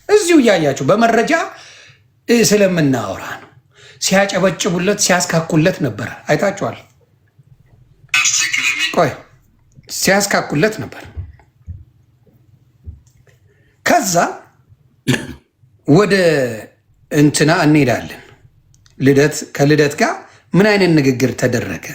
እዚሁ እያያችሁ በመረጃ ስለምናወራ ነው። ሲያጨበጭቡለት ሲያስካኩለት ነበረ። አይታችኋል። ቆይ ሲያስካኩለት ነበር። ከዛ ወደ እንትና እንሄዳለን። ከልደት ጋር ምን አይነት ንግግር ተደረገ?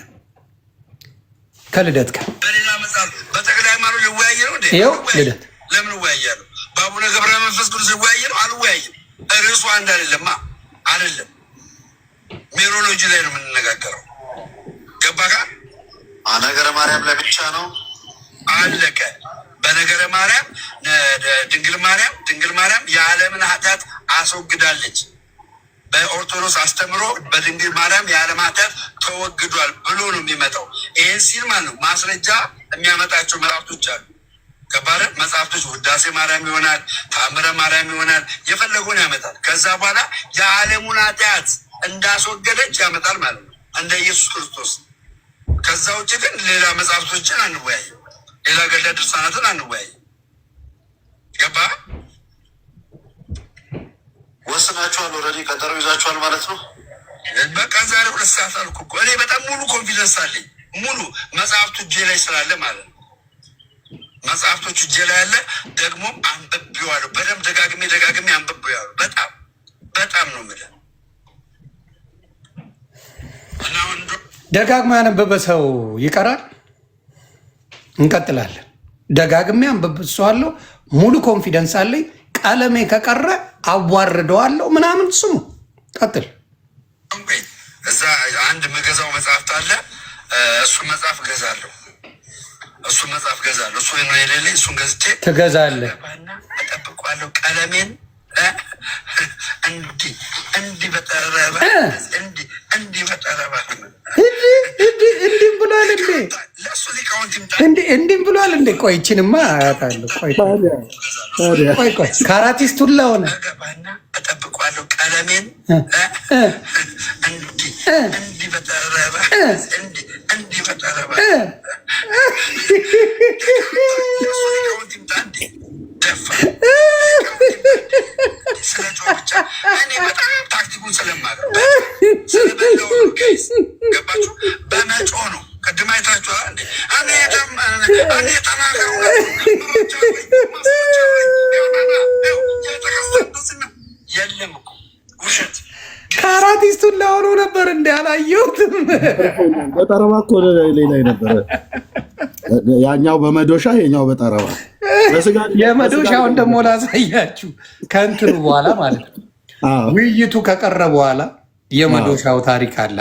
ከልደት ጋር በሌላ መጽሐፍ በተክለ ሃይማኖት ሊወያየ ነው እንዴ? ይኸው ልደት ለምን እወያያለሁ? በአቡነ ገብረ መንፈስ ቅዱስ ሊወያየ ነው? አልወያይም። ርዕሱ አንድ አይደለማ። አይደለም ሜሮሎጂ ላይ ነው የምንነጋገረው። ገባህ? ነገረ ማርያም ለብቻ ነው አለቀ። በነገረ ማርያም ድንግል ማርያም የዓለምን ኃጢአት አስወግዳለች። በኦርቶዶክስ አስተምሮ በድንግል ማርያም የዓለም ኃጢአት ተወግዷል ብሎ ነው የሚመጣው። ይህን ሲል ማለት ነው ማስረጃ የሚያመጣቸው መጽሐፍቶች አሉ። ከባረ መጽሐፍቶች ውዳሴ ማርያም ይሆናል፣ ታምረ ማርያም ይሆናል፣ የፈለጉን ያመጣል። ከዛ በኋላ የዓለሙን ኃጢአት እንዳስወገደች ያመጣል ማለት ነው እንደ ኢየሱስ ክርስቶስ። ከዛ ውጭ ግን ሌላ መጽሐፍቶችን አንወያይም፣ ሌላ ገድለ ድርሳናትን አንወያይም። ገባ? ወስናችኋል፣ ኦልሬዲ ቀጠሮ ይዛችኋል ማለት ነው። በቃ ዛሬ 2 ሰዓት አልኩ እኮ እኔ በጣም ሙሉ ኮንፊደንስ አለኝ። ሙሉ መጽሐፍቱ እጄ ላይ ስላለ ማለት ነው። መጽሐፍቶቹ እጄ ላይ ያለ ደግሞ አንብቤዋለሁ። በደንብ ደጋግሜ አንብቤዋለሁ። በጣም ነው የምልህ። ደጋግሞ ያነበበ ሰው ይቀራል። እንቀጥላለን። ደጋግሜ አንብቤዋለሁ። ሙሉ ኮንፊደንስ አለኝ። ቀለሜ ከቀረ አዋርደዋለሁ ምናምን። ስሙ ቀጥል። እዛ አንድ መገዛው መጽሐፍት አለ። እሱን መጽሐፍ ገዛለሁ። እሱ ነው የሌለኝ። እሱን ገዝቼ ትገዛለህ። እጠብቀዋለሁ። ቀለሜን እንዲህ በጠረባ እንዲህ ብሏል እንዴ? እንዲህም ብሏል እንዴ? ቆይ ይችንማ አያታለሁ። ቆይ ከአራቲስት ሁላ ሆነ። እጠብቀዋለሁ። ቀለሜን እንዲህ በጠረባ እንዲህ በጠረባ እኔ በጣም ታክቲኩን ስለማውቀው ገባችሁ? በመጮ ነው። ቅድም አይታችኋል እንዴ? እኔ ተናገሩ የለም እኮ ውሸት። ከአራቲስቱን ለሆነው ነበር እንዲ አላየሁትም። በጠረባ እኮ ሌላ ነበረ። ያኛው በመዶሻ የኛው በጠረባ። የመዶሻውን ደግሞ ላሳያችሁ ከእንትኑ በኋላ ማለት ነው። ውይይቱ ከቀረ በኋላ የመዶሻው ታሪክ አለ።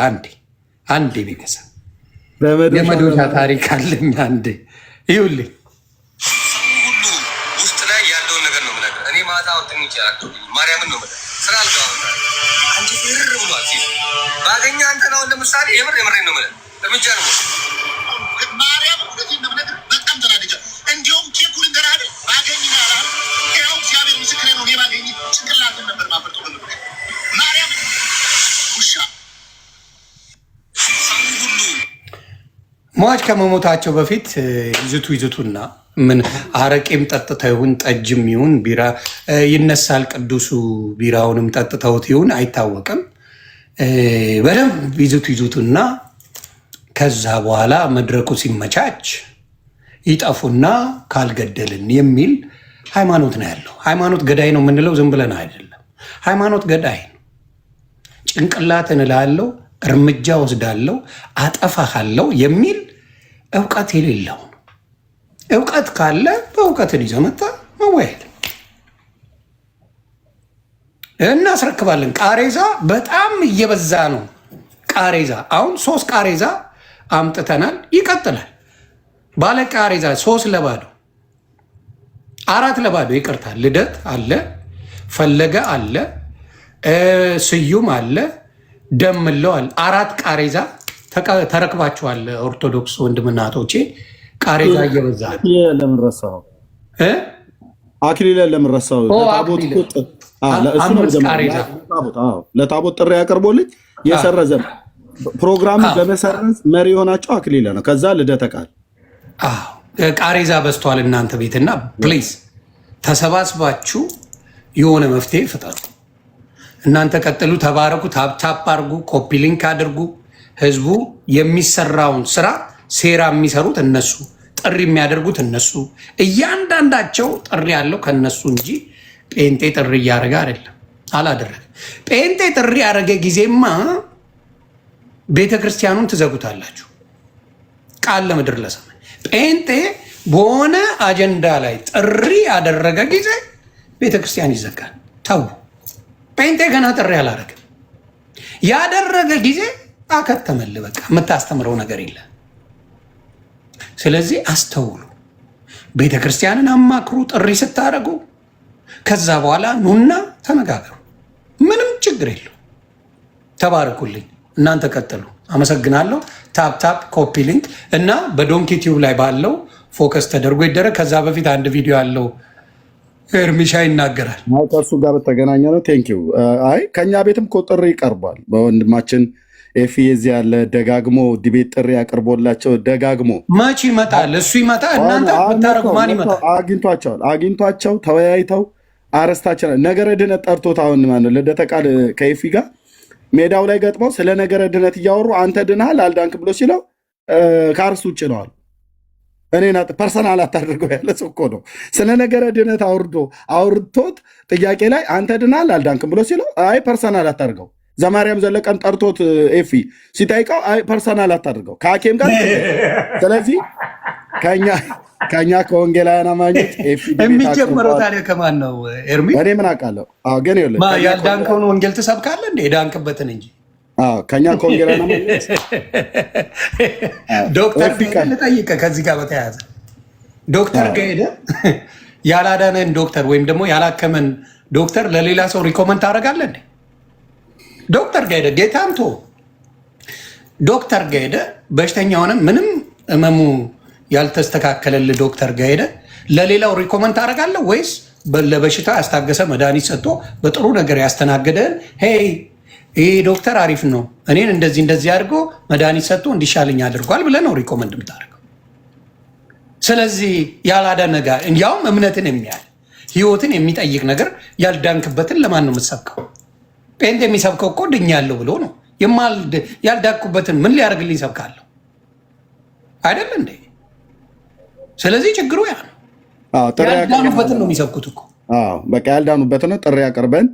አንዴ ቤተሰብ የመዶሻ ታሪክ አለኝ። አንዴ ይኸውልኝ ሁሉ ውስጥ ላይ ያለውን ነገር ነው የምነግርህ። እኔ ማታ ወጥኝ ይችላል ማርያምን ነው የምልህ። ስራ አልገባ አንቺ ፍርር ብሏል ሲል ባገኘ አንተ ነው ለምሳሌ የምሬን ነው የምልህ። እርምጃ ነው ማርያም ወደዚህ ነው የምነግርህ። በጣም ተናደጀ። እንዲያውም ቼኩን እንደራደ ባገኝ ያላል ያው እግዚአብሔር ምስክሬ ነው። እኔ ባገኝ ጭንቅላትን ነበር ማፈርጦ ነው ማርያም ውሻ ሟች ከመሞታቸው በፊት ይዝቱና ምን አረቄም ጠጥተው ይሁን ጠጅም ይሁን ቢራ ይነሳል። ቅዱሱ ቢራውንም ጠጥተውት ይሁን አይታወቅም። በደንብ ይዝቱና ከዛ በኋላ መድረኩ ሲመቻች ይጠፉና ካልገደልን የሚል ሃይማኖት ነው ያለው። ሃይማኖት ገዳይ ነው የምንለው ዝም ብለን አይደለም። ሃይማኖት ገዳይ ነው። ጭንቅላትን እላለሁ፣ እርምጃ ወስዳለሁ፣ አጠፋሃለሁ የሚል እውቀት የሌለው ነው። እውቀት ካለ በእውቀትን ይዘህ መጣ መወያየት እናስረክባለን። ቃሬዛ በጣም እየበዛ ነው። ቃሬዛ አሁን 3 ቃሬዛ አምጥተናል። ይቀጥላል። ባለ ቃሬዛ 3 ለባዶ 4 ለባዶ ይቅርታል። ልደት አለ፣ ፈለገ አለ፣ ስዩም አለ፣ ደምለው አለ። 4 ቃሬዛ ተረክባችኋል። ኦርቶዶክስ ወንድምና እህቶቼ ቃሬዛ እየበዛ ለምን ረሳው? አክሊለ ለምን ረሳው? ለታቦት ጥሪ ያቀርቦልኝ የሰረዘ ፕሮግራሙ በመሰረዝ መሪ የሆናቸው አክሊለ ነው። ከዛ ልደተ ቃል ቃሬዛ በዝቷል እናንተ ቤትና ፕሊዝ ተሰባስባችሁ የሆነ መፍትሄ ፍጠሩ። እናንተ ቀጥሉ፣ ተባረኩ፣ ታፕታፕ አድርጉ፣ ኮፒ ሊንክ አድርጉ። ህዝቡ የሚሰራውን ስራ ሴራ የሚሰሩት እነሱ፣ ጥሪ የሚያደርጉት እነሱ፣ እያንዳንዳቸው ጥሪ ያለው ከነሱ እንጂ ጴንጤ ጥሪ እያደረገ አይደለም። አላደረገ። ጴንጤ ጥሪ ያደረገ ጊዜማ ቤተክርስቲያኑን ትዘጉታላችሁ። ቃል ለምድር ለሰማይ። ጴንጤ በሆነ አጀንዳ ላይ ጥሪ ያደረገ ጊዜ ቤተክርስቲያን ይዘጋል። ተው። ጴንጤ ገና ጥሪ አላደረገ። ያደረገ ጊዜ አከተመል። በቃ የምታስተምረው ነገር የለ። ስለዚህ አስተውሉ። ቤተክርስቲያንን አማክሩ ጥሪ ስታደርጉ። ከዛ በኋላ ኑና ተነጋገሩ። ምንም ችግር የለው። ተባረኩልኝ። እናንተ ቀጥሉ። አመሰግናለሁ። ታፕታፕ ኮፒ ሊንክ እና በዶንኪ ቲዩብ ላይ ባለው ፎከስ ተደርጎ ይደረግ። ከዛ በፊት አንድ ቪዲዮ ያለው ኤርሚሻ ይናገራል። ከእሱ ጋር በተገናኘ ነው። ቴንኪው። አይ ከእኛ ቤትም እኮ ጥሪ ይቀርቧል። በወንድማችን ኤፊ የዚህ ያለ ደጋግሞ ዲቤት ጥሪ ያቀርቦላቸው ደጋግሞ መች ይመጣል? እሱ ይመጣል። እናንተ ብታረጉ ማን ይመጣል? አግኝቷቸው ተወያይተው አረስታችን ነገረ ድነት ጠርቶት አሁን ማነው ልደተ ቃል ከኤፊ ጋር ሜዳው ላይ ገጥመው ስለ ነገረ ድነት እያወሩ አንተ ድናል አልዳንክ ብሎ ሲለው ከአርስ ውጭ ነዋል። እኔና ፐርሰናል አታድርገው ያለ ሰው እኮ ነው። ስለ ነገረ ድነት አውርቶት ጥያቄ ላይ አንተ ድናል አልዳንክም ብሎ ሲለው አይ ፐርሰናል አታድርገው። ዘማርያም ዘለቀን ጠርቶት ኤፊ ሲጠይቀው አይ ፐርሰናል አታድርገው ከአኬም ጋር። ስለዚህ ከኛ ከወንጌላውያን አማኞች የሚጀምረው ታዲያ ከማን ነው? ኤርሚ እኔ ምን አውቃለሁ? ግን ያልዳንከውን ወንጌል ትሰብካለህ እንደ የዳንክበትን እንጂ ከኛ ከወንጌላውያን አማኞች ዶክተር ልጠይቅህ ከዚህ ጋር በተያያዘ ዶክተር ጋር ሄደህ ያላዳነን ዶክተር ወይም ደግሞ ያላከመን ዶክተር ለሌላ ሰው ሪኮመንድ ታደርጋለህ እንዴ? ዶክተር ጋር ሄደህ ጌታምቶ ዶክተር ጋር ሄደህ በሽተኛ ሆነ ምንም እመሙ ያልተስተካከለልህ ዶክተር ጋር ሄደህ ለሌላው ሪኮመንድ ታደርጋለህ ወይስ ለበሽታ ያስታገሰ መድኃኒት ሰጥቶ በጥሩ ነገር ያስተናገደን ሄይ ይህ ዶክተር አሪፍ ነው እኔን እንደዚህ አድርጎ መድኃኒት ሰጥቶ እንዲሻለኝ አድርጓል ብለህ ነው ሪኮመንድ የምታደርገው? ስለዚህ ያላዳነ ጋር እንዲያውም እምነትን የሚያል ህይወትን የሚጠይቅ ነገር ያልዳንክበትን ለማን ነው የምትሰብከው? ጴንጤ የሚሰብከው እኮ ድኛለሁ ብሎ ነው። ያልዳንኩበትን ምን ሊያደርግልኝ ሰብካለሁ አይደል እንዴ? ስለዚህ ችግሩ ያ ነው። ያልዳኑበትን ነው የሚሰብኩት እኮ። በቃ ያልዳኑበትን ጥሪ ያቀርበን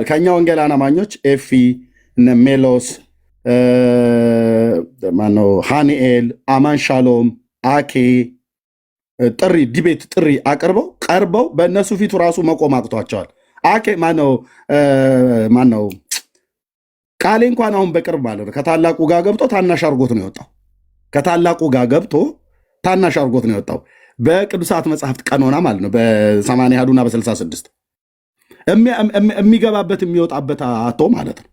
ከኛ ወንጌላውያን አማኞች ኤፊ እነ ሜሎስ ማነው ሃኒኤል፣ አማን ሻሎም፣ አኬ ጥሪ ዲቤት ጥሪ አቅርበው ቀርበው በእነሱ ፊቱ ራሱ መቆም አቅቷቸዋል። አኬ ማነው ቃሌ እንኳን አሁን በቅርብ ማለት ነው ከታላቁ ጋር ገብቶ ታናሽ አርጎት ነው የወጣው። ከታላቁ ጋር ገብቶ ታናሽ አርጎት ነው የወጣው በቅዱሳት መጽሐፍት ቀኖና ማለት ነው በ80 አሐዱና በ66 የሚገባበት የሚወጣበት አቶ ማለት ነው።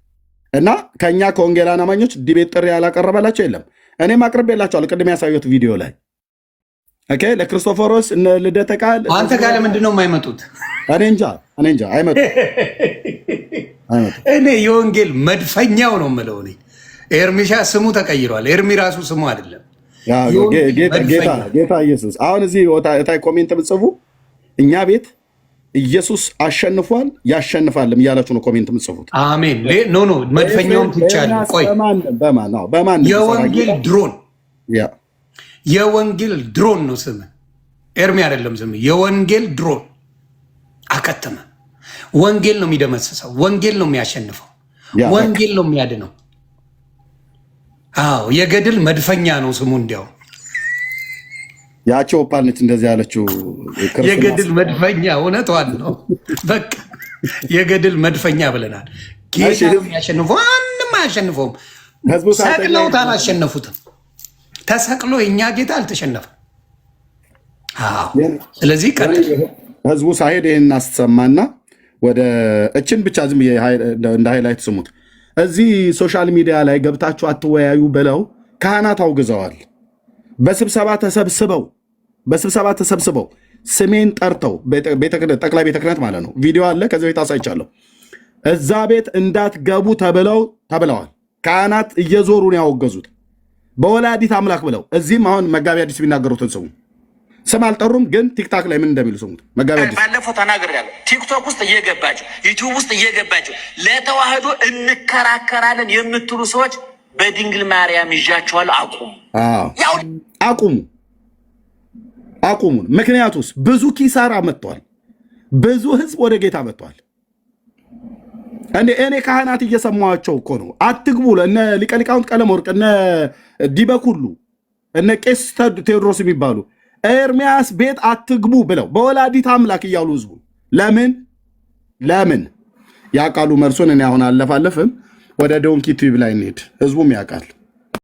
እና ከኛ ከወንጌላውያን አማኞች ዲቤት ጥሪ ያላቀረበላቸው የለም። እኔም አቅርቤላቸዋለሁ ቅድም ያሳየሁት ቪዲዮ ላይ ኦኬ። ለክርስቶፎሮስ እነ ልደተ ቃል አንተ ጋር ለምንድን ነው የማይመጡት? እኔ እንጃ አይመጡም። እኔ የወንጌል መድፈኛው ነው የምለው። እኔ ኤርሚሻ ስሙ ተቀይሯል። ኤርሚ ራሱ ስሙ አይደለም ጌታ ኢየሱስ። አሁን እዚህ እታይ ኮሜንት ብጽፉ እኛ ቤት ኢየሱስ አሸንፏል ያሸንፋልም እያላችሁ ነው ኮሜንት የምትጽፉት። አሜን። ኖ መድፈኛውም ትቻለህ። ቆይ በማን የወንጌል ድሮን ነው ስም ኤርሚ አይደለም ስም የወንጌል ድሮን አከተመ። ወንጌል ነው የሚደመስሰው፣ ወንጌል ነው የሚያሸንፈው፣ ወንጌል ነው የሚያድነው። አዎ የገድል መድፈኛ ነው ስሙ። እንዲያው ያቸው ፓልነች እንደዚህ ያለችው የገድል መድፈኛ እውነቷን ነው። በቃ የገድል መድፈኛ ብለናል። ጌታ የሚያሸንፈው ማንም አያሸንፈውም። ሰቅለውት አላሸነፉትም። ተሰቅሎ የእኛ ጌታ አልተሸነፈም። ስለዚህ ህዝቡ ሳይሄድ ይህን አስተሰማና ወደ እችን ብቻ ዝም እንደ ሃይላይት ስሙት። እዚህ ሶሻል ሚዲያ ላይ ገብታችሁ አትወያዩ ብለው ካህናት አውግዘዋል። በስብሰባ ተሰብስበው ስሜን ጠርተው ጠቅላይ ቤተ ክህነት ማለት ነው። ቪዲዮ አለ ከዚህ ቤት አሳይቻለሁ። እዛ ቤት እንዳትገቡ ተብለዋል። ካህናት እየዞሩ ነው ያወገዙት በወላዲት አምላክ ብለው። እዚህም አሁን መጋቢ አዲስ ቢናገሩትን ስሙ። ስም አልጠሩም፣ ግን ቲክታክ ላይ ምን እንደሚሉ ስሙት። መጋቢ አዲስ ባለፈው ተናግሬያለሁ። ቲክቶክ ውስጥ እየገባችሁ ዩቲዩብ ውስጥ እየገባችሁ ለተዋህዶ እንከራከራለን የምትሉ ሰዎች በድንግል ማርያም ይዣችኋለሁ። አቁሙ። ምክንያቱስ ብዙ ኪሳራ መጥቷል። ብዙ ህዝብ ወደ ጌታ መጥቷል። እኔ ካህናት እየሰማኋቸው እኮ ነው። አትግቡ እነ ሊቀ ሊቃውንት ቀለመወርቅ እነ ዲበኩሉ እነ ቄስ ቴዎድሮስ የሚባሉ ኤርሚያስ ቤት አትግቡ ብለው በወላዲት አምላክ እያሉ ህዝቡ ለምን ያውቃሉ። መልሱን እኔ አሁን አለፋለፍም። ወደ ዶንኪ ቲዩብ ላይ እንሄድ፣ ህዝቡም ያውቃል።